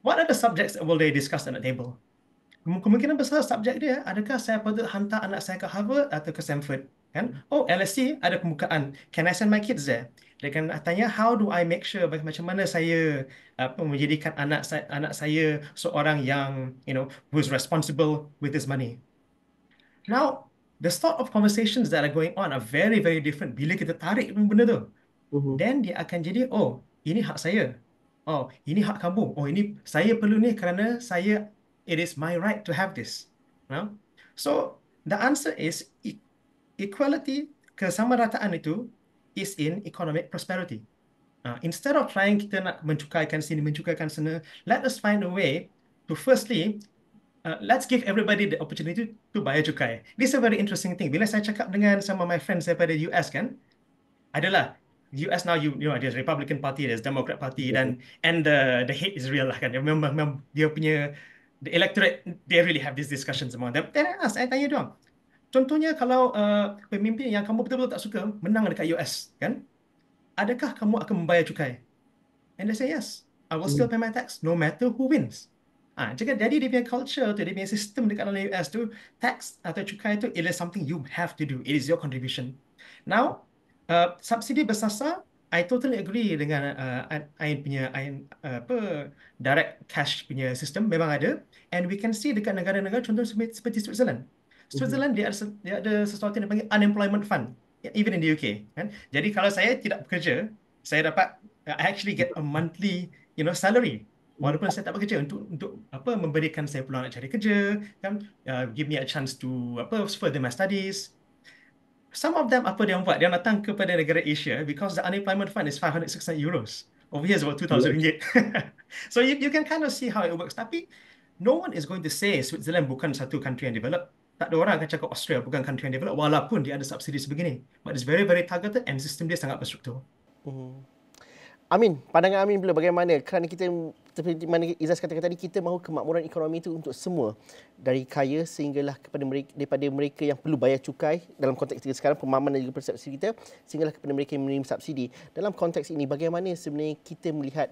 what are the subjects that will they discuss at the table? Kemungkinan besar subjek dia, adakah saya patut hantar anak saya ke Harvard atau ke Stanford? Kan? Oh, LSE ada pembukaan. Can I send my kids there? Dia akan tanya, how do I make sure, macam mana saya menjadikan anak saya seorang yang, who is responsible with this money. Now, the sort of conversations that are going on are very, very different bila kita tarik benda tu. Then dia akan jadi, oh, ini hak saya. Oh, ini hak kamu. Oh, ini saya perlu ni kerana it is my right to have this. No? So, the answer is equality, kesamarataan itu is in economic prosperity. Instead of trying kita nak mencukaikan sini, mencukaikan sana, let us find a way to firstly, let's give everybody the opportunity to bayar cukai. This is a very interesting thing. Bila saya cakap dengan some of my friends daripada US kan, adalah US now, you know, there's Republican Party, there's Democrat Party, and the hate is real lah kan. Memang dia punya, the electorate, they really have these discussions among them. Then saya tanya dia, contohnya kalau pemimpin yang kamu betul-betul tak suka menang dekat US, kan? Adakah kamu akan membayar cukai? And they say yes. I will still pay my tax no matter who wins. Jadi dia punya culture tu, dia punya sistem dekat dalam US tu, tax atau cukai tu, it is something you have to do. It is your contribution. Now, subsidi bersasar, I totally agree dengan Ain punya direct cash punya sistem memang ada, and we can see dekat negara-negara contoh seperti Switzerland. Switzerland dia ada sesuatu yang dipanggil unemployment fund, even in the UK, kan. Jadi kalau saya tidak bekerja, saya dapat I actually get a monthly, salary. Walaupun saya tak bekerja, untuk memberikan saya peluang nak cari kerja, kan, give me a chance to further my studies. Some of them apa dia buat? Dia datang kepada negara Asia because the unemployment fund is 500-600 euros. Over here is about 2,000 ringgit. So you can kind of see how it works. Tapi no one is going to say Switzerland bukan satu country yang developed. Tak ada orang akan cakap Australia bukan country yang developed walaupun dia ada subsidi sebegini. But it's very, very targeted and sistem dia sangat berstruktur. Amin, pandangan Amin pula bagaimana? Kerana kita, seperti mana Izzaz katakan tadi, kita mahu kemakmuran ekonomi itu untuk semua. Dari kaya sehinggalah daripada mereka yang perlu bayar cukai, dalam konteks kita sekarang, pemahaman dan juga persepsi kita, sehinggalah kepada mereka yang menerima subsidi. Dalam konteks ini, bagaimana sebenarnya kita melihat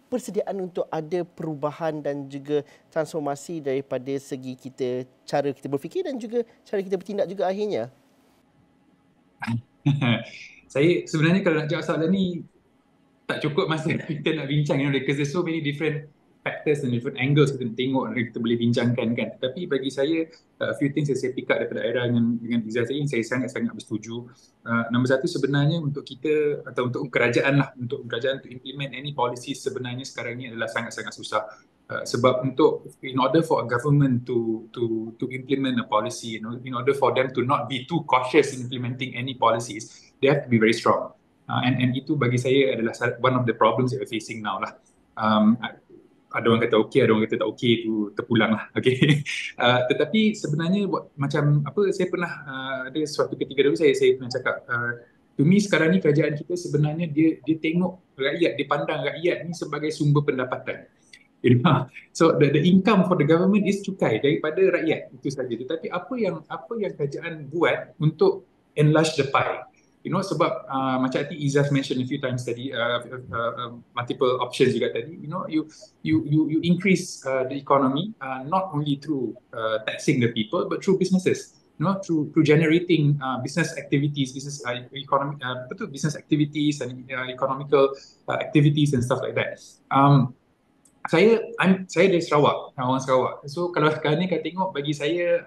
persediaan untuk ada perubahan dan juga transformasi daripada segi kita, cara kita berfikir dan juga cara kita bertindak juga akhirnya? Saya sebenarnya kalau nak jawab soalan ni, tak cukup masa kita nak bincang, because there's so many different factors and different angles kita nak tengok dan kita boleh bincangkan, kan. Tapi bagi saya, a few things yang saya pick up daripada Aira dengan Izzaz tadi, saya sangat-sangat bersetuju. Nombor satu, sebenarnya untuk kita atau untuk kerajaan to implement any policy sebenarnya sekarang ni adalah sangat-sangat susah. Sebab in order for a government to implement a policy, in order for them to not be too cautious in implementing any policies, they have to be very strong. And itu bagi saya adalah one of the problems that we're facing now lah. Ada orang kata okey, ada orang kata tak okey, itu terpulang lah. Okay. Tetapi sebenarnya macam saya pernah ada suatu ketika dulu saya pernah cakap, to me sekarang ni kerajaan kita sebenarnya dia tengok rakyat, dia pandang rakyat ni sebagai sumber pendapatan. So the income for the government is cukai daripada rakyat, itu saja. Tetapi apa yang kerajaan buat untuk enlarge the pie? Sebab macam Izzaz mentioned a few times tadi, multiple options juga tadi, you increase the economy not only through taxing the people but through businesses, through generating business activities, business activities and economical activities and stuff like that. Saya dari Sarawak, orang Sarawak. So kalau sekarang ni kita tengok, bagi saya,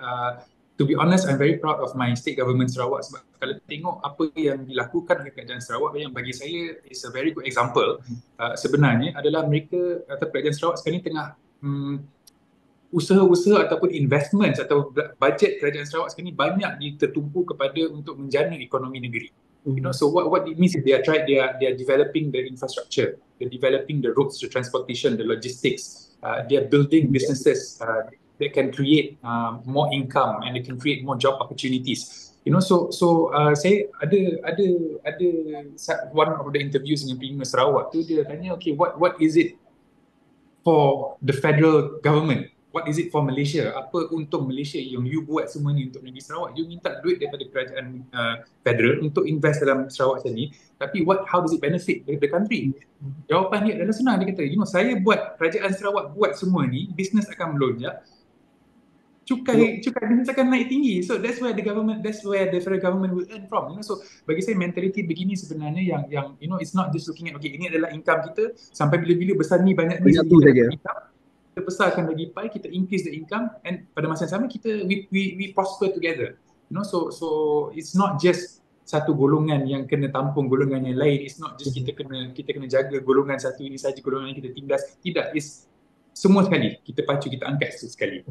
to be honest, I'm very proud of my state government Sarawak, sebab kalau tengok apa yang dilakukan oleh kerajaan Sarawak, yang bagi saya is a very good example, sebenarnya adalah mereka atau kerajaan Sarawak sekarang ni tengah usaha-usaha ataupun investment atau bajet kerajaan Sarawak sekarang ni banyak tertumpu kepada untuk menjana ekonomi negeri. So what it means is they are developing the infrastructure, they're developing the roads, the transportation, the logistics, they are building businesses that can create more income and they can create more job opportunities. Saya ada one of the interviews dengan Premier Sarawak tu, dia tanya, okay, what is it for the federal government? What is it for Malaysia? Apa untung Malaysia yang you buat semua ni untuk negeri Sarawak? You minta duit daripada kerajaan federal untuk invest dalam Sarawak sini, tapi how does it benefit the country? Jawapan dia adalah senang. Dia kata, saya buat, kerajaan Sarawak buat semua ni, business akan melonjak, cukai business akan naik tinggi. So that's where the federal government will earn from. So bagi saya mentality begini sebenarnya yang it's not just looking at, okay, ini adalah income kita, sampai bila-bila besar ni banyak ni kita besarkan lagi pie, kita increase the income, and pada masa yang sama we prosper together. So it's not just satu golongan yang kena tampung golongan yang lain. It's not just kita kena jaga golongan satu ini saja, golongan yang kita tindas. Tidak, it's semua sekali. Kita pacu, kita angkat sekali.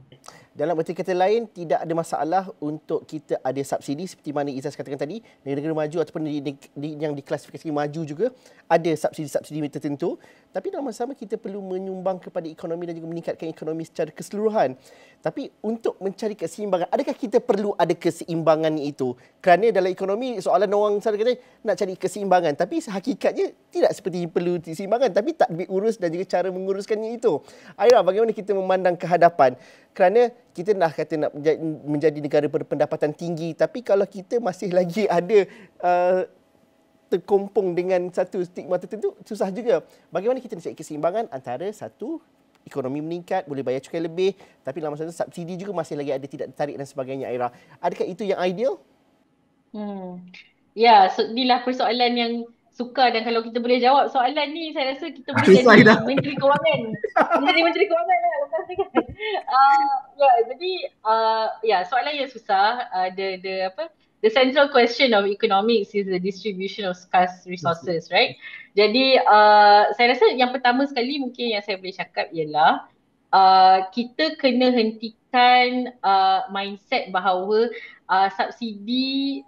Dalam erti kata lain, tidak ada masalah untuk kita ada subsidi seperti mana Izzaz katakan tadi. Negara maju ataupun yang diklasifikasi maju juga ada subsidi-subsidi tertentu. Tapi dalam masa sama kita perlu menyumbang kepada ekonomi dan juga meningkatkan ekonomi secara keseluruhan. Tapi untuk mencari keseimbangan, adakah kita perlu ada keseimbangan itu? Kerana dalam ekonomi, soalan orang selalu kata nak cari keseimbangan. Tapi hakikatnya tidak seperti perlu keseimbangan, tapi tadbir urus dan juga cara menguruskannya itu. Aira, bagaimana kita memandang kehadapan? Kerana kita nak kata nak menjadi negara berpendapatan tinggi, tapi kalau kita masih lagi ada terkompong dengan satu stigma tertentu, susah juga. Bagaimana kita nak cari keseimbangan antara satu, ekonomi meningkat, boleh bayar cukai lebih, tapi dalam masa itu subsidi juga masih lagi ada tidak tertarik dan sebagainya, Aira. Adakah itu yang ideal? Ya, inilah persoalan yang sukar, dan kalau kita boleh jawab soalan ni, saya rasa kita boleh jadi Menteri Kewangan. Jadi Menteri Kewangan lah lepas ni, kan. Ya, jadi soalan yang susah. The central question of economics is the distribution of scarce resources, right? Jadi saya rasa yang pertama sekali mungkin yang saya boleh cakap ialah kita kena hentikan mindset bahawa subsidi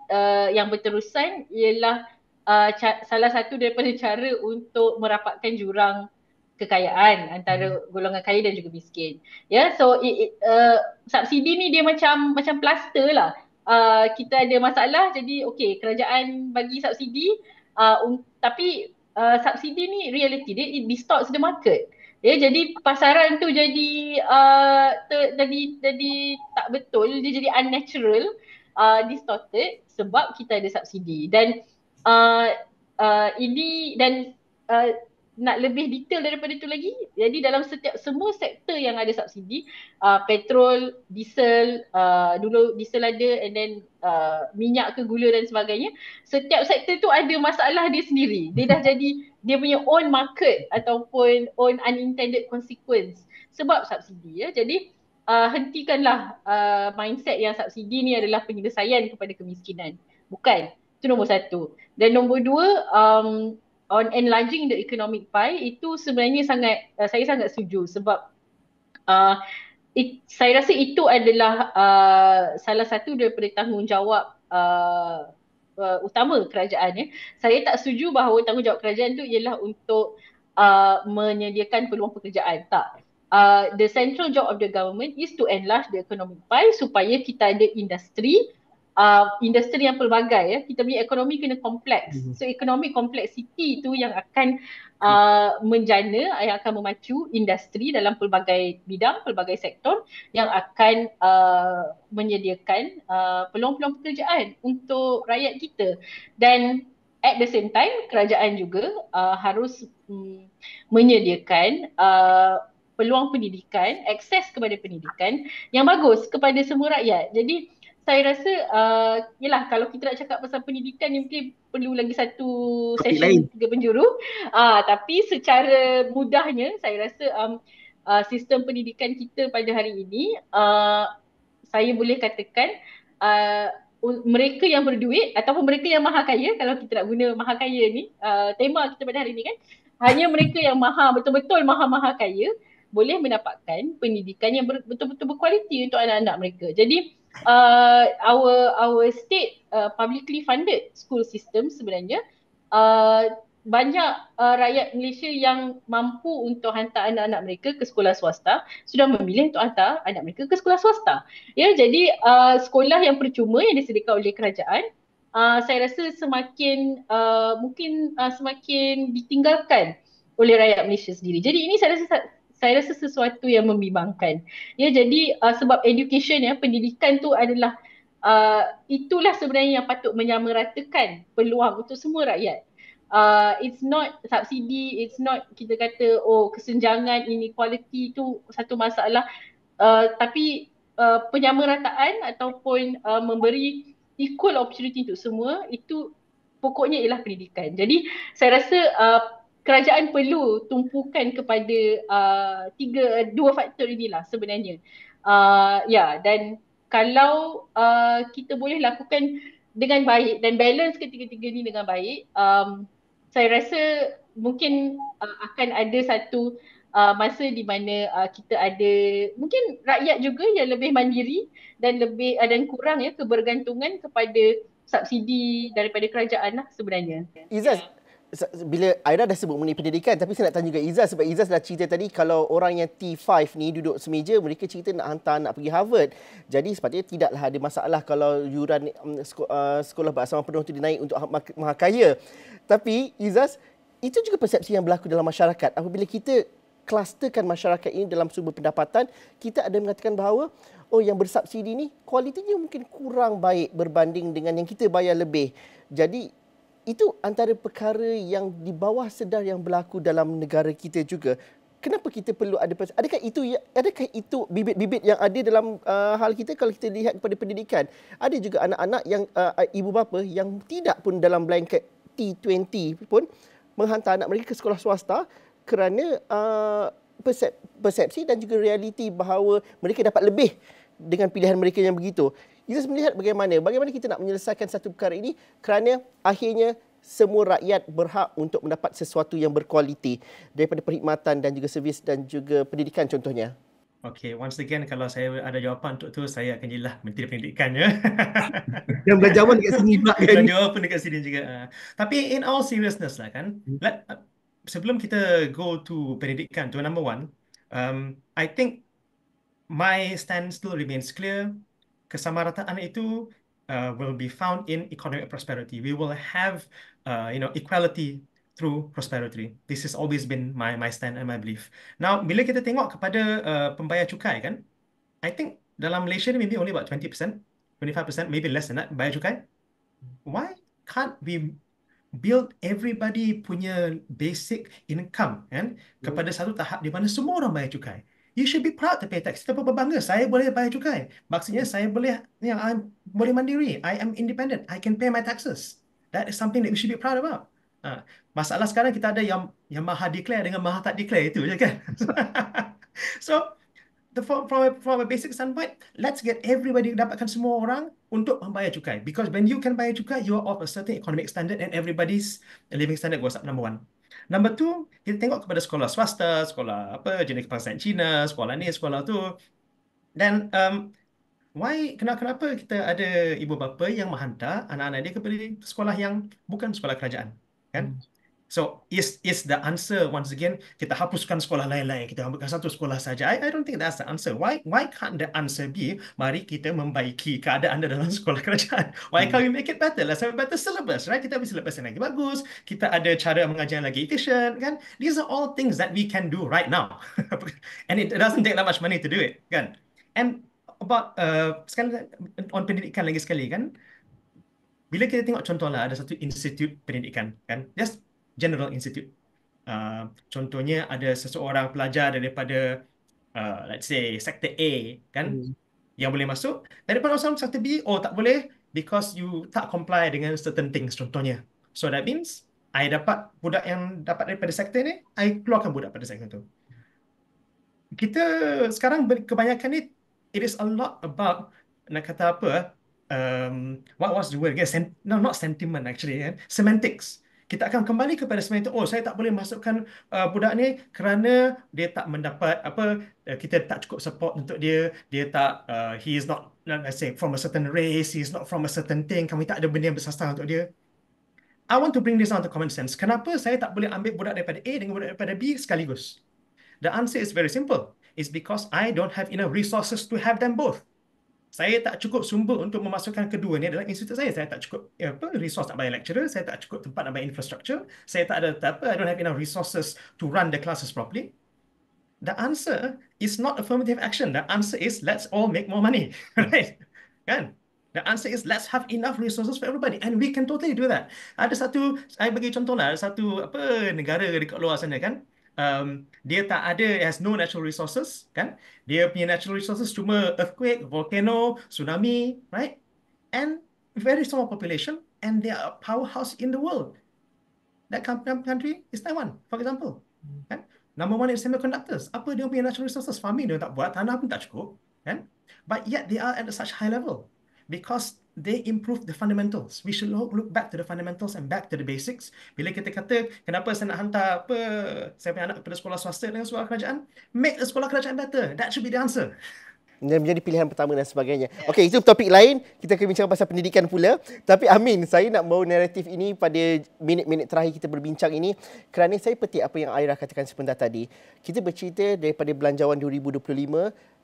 yang berterusan ialah salah satu daripada cara untuk merapatkan jurang kekayaan antara golongan kaya dan juga miskin. Ya, so subsidi ni dia macam plaster lah. Kita ada masalah, jadi okey, kerajaan bagi subsidi, tapi subsidi ni reality dia, it distorts the market. Ya, jadi pasaran tu jadi jadi tak betul, dia jadi unnatural, distorted sebab kita ada subsidi. Dan ini dan nak lebih detail daripada itu lagi, jadi dalam semua sektor yang ada subsidi, petrol, diesel, dulu diesel ada, and then minyak ke gula dan sebagainya, setiap sektor tu ada masalah dia sendiri. Dia dah jadi dia punya own market ataupun own unintended consequence sebab subsidi. Ya. Jadi hentikanlah mindset yang subsidi ni adalah penyelesaian kepada kemiskinan. Bukan. Itu nombor satu. Dan nombor dua, on enlarging the economic pie, itu sebenarnya saya sangat setuju sebab saya rasa itu adalah salah satu daripada tanggungjawab utama kerajaan. Saya tak setuju bahawa tanggungjawab kerajaan tu ialah untuk menyediakan peluang pekerjaan. Tak. The central job of the government is to enlarge the economic pie supaya kita ada industri yang pelbagai. Ya. Kita punya ekonomi kena kompleks. So economic complexity itu yang akan menjana, yang akan memacu industri dalam pelbagai bidang, pelbagai sektor yang akan menyediakan peluang-peluang pekerjaan untuk rakyat kita. Dan at the same time, kerajaan juga harus menyediakan peluang pendidikan, akses kepada pendidikan yang bagus kepada semua rakyat. Jadi saya rasa yelah, kalau kita nak cakap pasal pendidikan ni mungkin perlu lagi satu session 3 penjuru. Tapi secara mudahnya saya rasa sistem pendidikan kita pada hari ini, saya boleh katakan mereka yang berduit ataupun mereka yang maha kaya, kalau kita nak guna maha kaya ni, tema kita pada hari ni kan, hanya mereka yang betul-betul maha kaya boleh mendapatkan pendidikan yang betul-betul berkualiti untuk anak-anak mereka. Jadi our state publicly funded school system sebenarnya, banyak rakyat Malaysia yang mampu untuk hantar anak-anak mereka ke sekolah swasta sudah memilih untuk hantar anak mereka ke sekolah swasta. Ya, jadi sekolah yang percuma yang disediakan oleh kerajaan, saya rasa semakin semakin ditinggalkan oleh rakyat Malaysia sendiri. Jadi ini saya rasa sesuatu yang membimbangkan. Ya, jadi sebab education, ya, pendidikan tu adalah itulah sebenarnya yang patut menyamaratakan peluang untuk semua rakyat. It's not subsidi, it's not kita kata kesenjangan, inequality tu satu masalah, tapi penyamarataan ataupun memberi equal opportunity untuk semua, itu pokoknya ialah pendidikan. Jadi saya rasa kerajaan perlu tumpukan kepada dua faktor inilah sebenarnya. Dan kalau kita boleh lakukan dengan baik dan balance ketiga-tiga ni dengan baik, saya rasa mungkin akan ada satu masa di mana kita ada mungkin rakyat juga yang lebih mandiri dan kurang kebergantungan kepada subsidi daripada kerajaan lah sebenarnya. Izzaz, bila Aira dah sebut mengenai pendidikan, tapi saya nak tanya juga Izzaz, sebab Izzaz dah cerita tadi kalau orang yang T5 ni duduk semeja, mereka cerita nak hantar anak pergi Harvard. Jadi sepatutnya tidaklah ada masalah kalau yuran sekolah bersama penuh itu dinaik untuk maha kaya. Tapi Izzaz, itu juga persepsi yang berlaku dalam masyarakat. Apabila kita klusterkan masyarakat ini dalam sumber pendapatan, kita ada mengatakan bahawa yang bersubsidi ni kualitinya mungkin kurang baik berbanding dengan yang kita bayar lebih. Jadi itu antara perkara yang di bawah sedar yang berlaku dalam negara kita juga. Kenapa kita perlu ada adakah itu bibit-bibit yang ada dalam hal kita kalau kita lihat kepada pendidikan? Ada juga anak-anak yang ibu bapa yang tidak pun dalam blanket T20 pun menghantar anak mereka ke sekolah swasta kerana persepsi dan juga realiti bahawa mereka dapat lebih dengan pilihan mereka yang begitu. Kita melihat bagaimana kita nak menyelesaikan satu perkara ini kerana akhirnya semua rakyat berhak untuk mendapat sesuatu yang berkualiti daripada perkhidmatan dan juga servis dan juga pendidikan contohnya. Okay, once again kalau saya ada jawapan untuk tu, saya akan jadilah Menteri Pendidikan ya. Dan belanjawan dekat sini pula kan. Dan jawapan dekat sini juga. Tapi in all seriousness lah kan, sebelum kita go to pendidikan tu, number one, I think my stand still remains clear. Kesamarataan itu will be found in economic prosperity. We will have equality through prosperity. This has always been my stand and my belief. Now, bila kita tengok kepada pembayar cukai kan, I think dalam Malaysia ni maybe only about 20%, 25%, maybe less than that, bayar cukai. Why can't we build everybody punya basic income kan kepada satu tahap di mana semua orang bayar cukai? You should be proud to pay tax. Kita berbangga, saya boleh bayar cukai. Maksudnya saya boleh, boleh mandiri. I am independent. I can pay my taxes. That is something that we should be proud about. Masalah sekarang kita ada yang maha declare dengan maha tak declare itu je kan. So from a basic standpoint, let's get everybody, dapatkan semua orang untuk membayar cukai. Because when you can bayar cukai, you are of a certain economic standard and everybody's living standard goes up, number one. Number two, kita tengok kepada sekolah swasta, sekolah jenis kebangsaan Cina, sekolah ni, sekolah tu. Dan kenapa kita ada ibu bapa yang menghantar anak-anak dia kepada sekolah yang bukan sekolah kerajaan, kan? So is the answer once again kita hapuskan sekolah lain-lain, kita ambilkan satu sekolah saja? I don't think that's the answer. Why can't the answer be mari kita membaiki keadaan dalam sekolah kerajaan? Why can't we make it better? Let's have a better syllabus, right? Kita ambil syllabus yang lagi bagus, kita ada cara mengajar yang lagi efficient, kan? These are all things that we can do right now. And it doesn't take that much money to do it, kan? And about sekali on pendidikan lagi sekali, kan? Bila kita tengok contohlah ada satu institut pendidikan, kan? Just general institute. Contohnya ada seseorang pelajar daripada let's say sektor A kan yang boleh masuk, daripada orang sektor B tak boleh because you tak comply dengan certain things contohnya. So that means I dapat budak yang dapat daripada sektor ni, I keluarkan budak pada sektor tu. Kita sekarang kebanyakan ni it is a lot about nak kata apa what was the word again? No, not sentiment actually, semantics. Kita akan kembali kepada semantik. Saya tak boleh masukkan budak ni kerana dia tak mendapat kita tak cukup support untuk dia. Dia tak, he is not, let's say, from a certain race, he is not from a certain thing. Kami tak ada benda yang bersasar untuk dia. I want to bring this down to common sense. Kenapa saya tak boleh ambil budak daripada A dengan budak daripada B sekaligus? The answer is very simple. It's because I don't have enough resources to have them both. Saya tak cukup sumber untuk memasukkan kedua ni dalam institut saya. Saya tak cukup resource nak bayar lecturer, saya tak cukup tempat nak bayar infrastructure, saya tak ada I don't have enough resources to run the classes properly. The answer is not affirmative action. The answer is let's all make more money, right? Kan? The answer is let's have enough resources for everybody and we can totally do that. Ada satu, saya bagi contoh lah, ada satu negara dekat luar sana kan, dia tak ada, has no natural resources kan, dia punya natural resources cuma earthquake, volcano, tsunami, right? And very small population and they are a powerhouse in the world. That country is Taiwan, for example, kan? Number one is semiconductors. Apa dia punya natural resources? Farming dia tak buat, tanah pun tak cukup, kan? But yet they are at such high level because they improve the fundamentals. We should look back to the fundamentals and back to the basics. Bila kita kata, kenapa saya nak hantar saya punya anak kepada sekolah swasta dengan sekolah kerajaan? Make the sekolah kerajaan better. That should be the answer. Dan menjadi pilihan pertama dan sebagainya. Okey, itu topik lain. Kita akan bincang pasal pendidikan pula. Tapi Amin, saya nak bawa naratif ini pada minit-minit terakhir kita berbincang ini kerana saya petik apa yang Aira katakan sebentar tadi. Kita bercerita daripada Belanjawan 2025,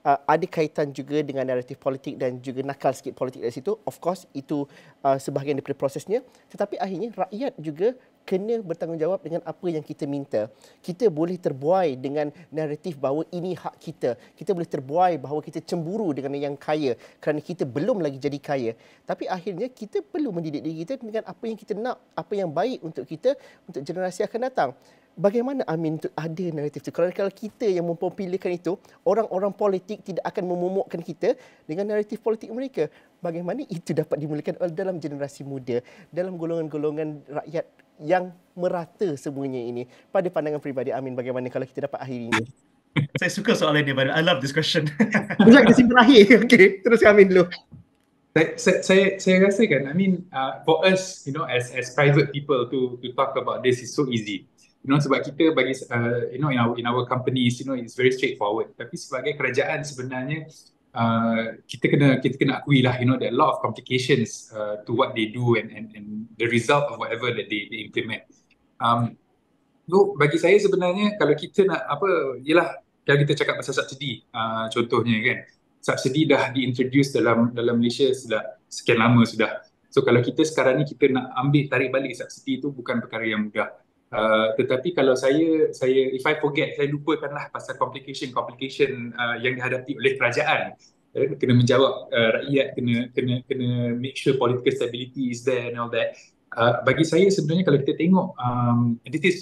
ada kaitan juga dengan naratif politik dan juga nakal sikit politik dari situ. Of course, itu sebahagian daripada prosesnya. Tetapi akhirnya rakyat juga kena bertanggungjawab dengan apa yang kita minta. Kita boleh terbuai dengan naratif bahawa ini hak kita. Kita boleh terbuai bahawa kita cemburu dengan yang kaya kerana kita belum lagi jadi kaya. Tapi akhirnya kita perlu mendidik diri kita dengan apa yang kita nak, apa yang baik untuk kita, untuk generasi akan datang. Bagaimana Amin untuk ada naratif itu? Kalau kita yang mempopularkan itu, orang-orang politik tidak akan memomokkan kita dengan naratif politik mereka. Bagaimana itu dapat dimulakan dalam generasi muda, dalam golongan-golongan rakyat yang merata semuanya ini? Pada pandangan peribadi Amin, bagaimana kalau kita dapat akhiri ini? Saya suka soalan ni, but I love this question. Sekejap, kita simpan akhir. Okey, teruskan Amin dulu. Saya rasa kan, I mean, for us, as private people to talk about this is so easy. Sebab kita bagi, in our companies, it's very straightforward. Tapi sebagai kerajaan sebenarnya, kita kena akui lah, there are a lot of complications to what they do and the result of whatever that they implement. So bagi saya sebenarnya kalau kita nak yelah, kalau kita cakap pasal subsidi, contohnya kan, subsidi dah diintroduce dalam Malaysia sudah sekian lama sudah. So kalau kita sekarang ni kita nak ambil tarik balik subsidi itu bukan perkara yang mudah. Tetapi kalau saya if I forget, saya lupakanlah pasal complication yang dihadapi oleh kerajaan. Kena menjawab rakyat, kena make sure political stability is there and all that. Bagi saya sebenarnya kalau kita tengok, this is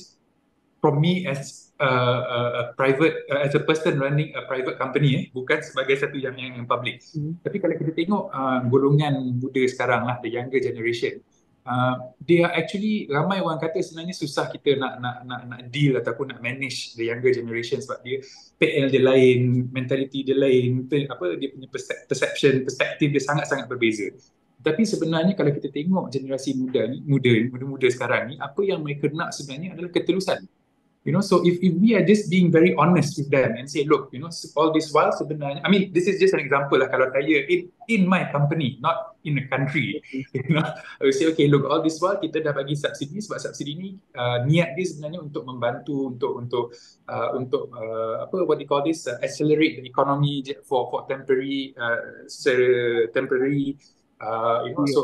from me as a private, as a person running a private company, bukan sebagai satu yang public. Tapi kalau kita tengok golongan muda sekarang lah, the younger generation, they are actually, ramai orang kata sebenarnya susah kita nak deal ataupun nak manage the younger generation sebab dia PL dia lain, mentality dia lain, dia punya perspektif dia sangat-sangat berbeza. Tapi sebenarnya kalau kita tengok generasi muda sekarang ni, apa yang mereka nak sebenarnya adalah ketulusan. So if we are just being very honest with them and say, look, all this while sebenarnya, I mean, this is just an example lah. Kalau saya in my company, not in a country, I will say, okay, look, all this while kita dah bagi subsidi sebab subsidi ni niat dia sebenarnya untuk membantu untuk what they call this, accelerate the economy for temporary.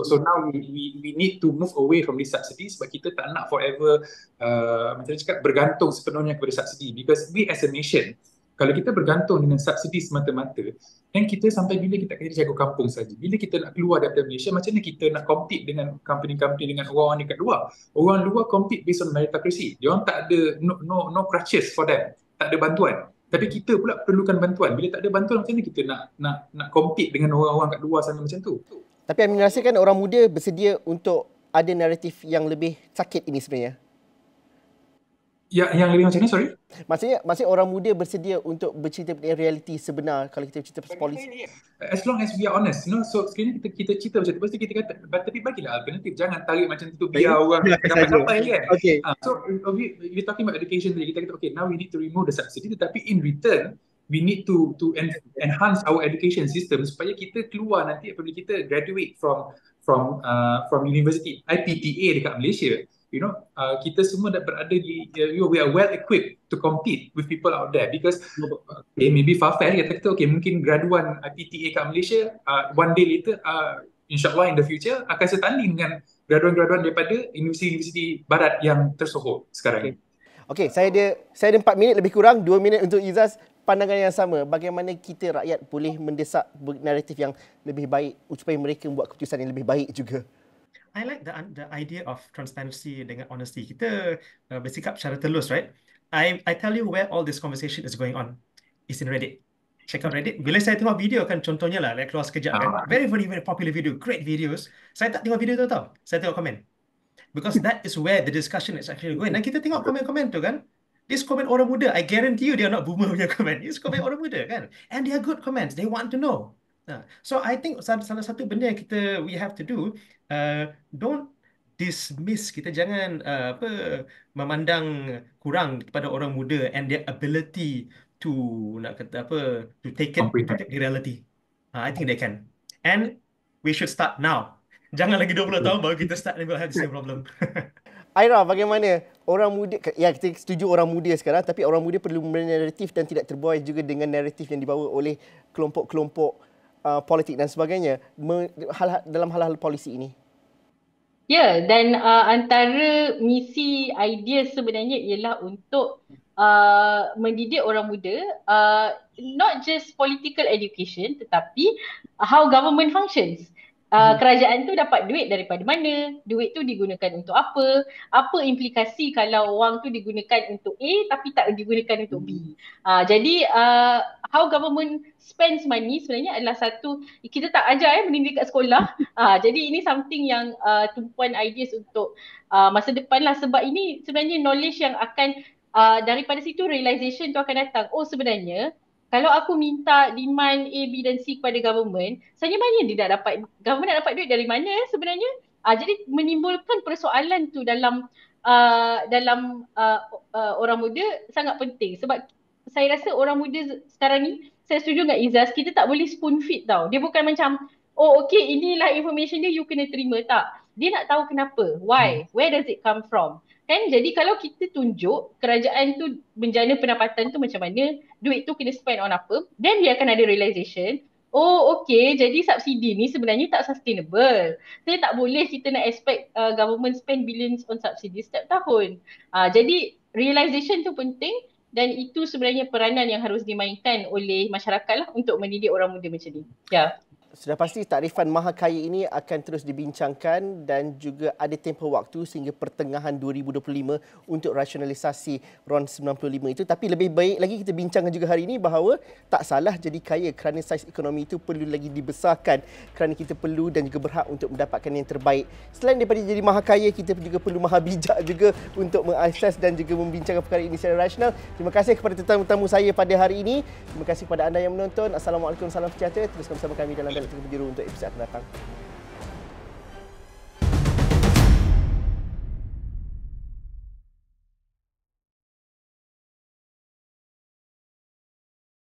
So now we need to move away from this subsidy sebab kita tak nak forever macam cakap bergantung sepenuhnya kepada subsidi, because we as a nation, kalau kita bergantung dengan subsidi semata-mata, dan kita sampai bila kita akan jadi jago kampung saja. Bila kita nak keluar daripada Malaysia, macam mana kita nak compete dengan company-company, dengan orang-orang dekat luar? Orang luar compete based on meritocracy. Dia orang tak ada no crutches for them, tak ada bantuan. Tapi kita pula perlukan bantuan. Bila tak ada bantuan, macam mana kita nak compete dengan orang-orang kat luar sana macam tu? Tapi Amin rasakan orang muda bersedia untuk ada naratif yang lebih sakit ini sebenarnya. Yang lebih macam mana, sorry? Maksudnya orang muda bersedia untuk bercerita tentang realiti sebenar kalau kita bercerita pasal polisi. As long as we are honest, so sekarang kita cerita macam tu, pasti kita kata, tapi bagilah alternatif, jangan tarik macam tu biar orang dapat kan. Okay. So we're talking about education tadi, kita kata okay, now we need to remove the subsidy, tetapi in return we need to enhance our education system supaya kita keluar nanti apabila kita graduate from university IPTA dekat Malaysia, kita semua dah berada di, we are well equipped to compete with people out there, because maybe far-fetched kita kata okay, mungkin graduan IPTA kat Malaysia one day later insyaAllah in the future akan setanding dengan graduan-graduan daripada universiti barat yang tersohor sekarang ni. Okey, saya ada 4 minit lebih kurang, 2 minit untuk Izzaz. Pandangan yang sama, bagaimana kita rakyat boleh mendesak naratif yang lebih baik supaya mereka membuat keputusan yang lebih baik juga? I like the idea of transparency dengan honesty. Kita bersikap secara telus, right? I tell you where all this conversation is going on. It's in Reddit. Check out Reddit. Bila saya tengok video kan, contohnya lah, keluar sekejap kan, very popular video, great videos. Saya tak tengok video tu tau. Saya tengok komen. Because that is where the discussion is actually going. Dan kita tengok komen-komen tu kan, this comment orang muda, I guarantee you they are not boomer punya comment. This comment orang muda kan. And they are good comments. They want to know. So I think salah satu benda yang we have to do, don't dismiss, kita jangan memandang kurang kepada orang muda and their ability to take the reality. I think they can. And we should start now. Jangan lagi 20 tahun baru kita start and we'll have the same problem. Aira, bagaimana orang muda, ya kita setuju orang muda sekarang, tapi orang muda perlu naratif dan tidak terbuai juga dengan naratif yang dibawa oleh kelompok-kelompok politik dan sebagainya dalam hal-hal polisi ini. Ya, dan antara misi idea sebenarnya ialah untuk mendidik orang muda, not just political education, tetapi how government functions. Kerajaan tu dapat duit daripada mana, duit tu digunakan untuk apa implikasi kalau wang tu digunakan untuk A tapi tak digunakan untuk B. Jadi how government spends money sebenarnya adalah satu, kita tak ajar benda ni kat sekolah. Jadi ini something yang tumpuan ideas untuk masa depan lah, sebab ini sebenarnya knowledge yang akan daripada situ realization tu akan datang. Oh sebenarnya kalau aku minta demand A, B dan C kepada government, sebenarnya mana dia nak dapat, government nak dapat duit dari mana sebenarnya? Jadi menimbulkan persoalan tu dalam orang muda sangat penting. Sebab saya rasa orang muda sekarang ni, saya setuju dengan Izzaz, kita tak boleh spoon feed tau. Dia bukan macam, oh okay inilah information dia, you kena terima. Tak. Dia nak tahu kenapa, why, where does it come from. Kan? Jadi kalau kita tunjuk kerajaan tu menjana pendapatan tu macam mana, duit tu kena spend on apa, then dia akan ada realization, oh okay, jadi subsidi ni sebenarnya tak sustainable. Saya tak boleh kita nak expect government spend billions on subsidi setiap tahun. Jadi realization tu penting dan itu sebenarnya peranan yang harus dimainkan oleh masyarakat lah untuk mendidik orang muda macam ni. Ya. Sudah pasti takrifan Mahakaya ini akan terus dibincangkan dan juga ada tempoh waktu sehingga pertengahan 2025 untuk rasionalisasi RON 95 itu. Tapi lebih baik lagi kita bincangkan juga hari ini bahawa tak salah jadi kaya kerana saiz ekonomi itu perlu lagi dibesarkan kerana kita perlu dan juga berhak untuk mendapatkan yang terbaik. Selain daripada jadi Mahakaya, kita juga perlu maha bijak juga untuk mengakses dan juga membincangkan perkara ini secara rasional. Terima kasih kepada tetamu-tetamu saya pada hari ini. Terima kasih kepada anda yang menonton. Assalamualaikum, salam sejahtera. Teruskan bersama kami dalam Dialog Tiga Penjuru untuk episod akan datang.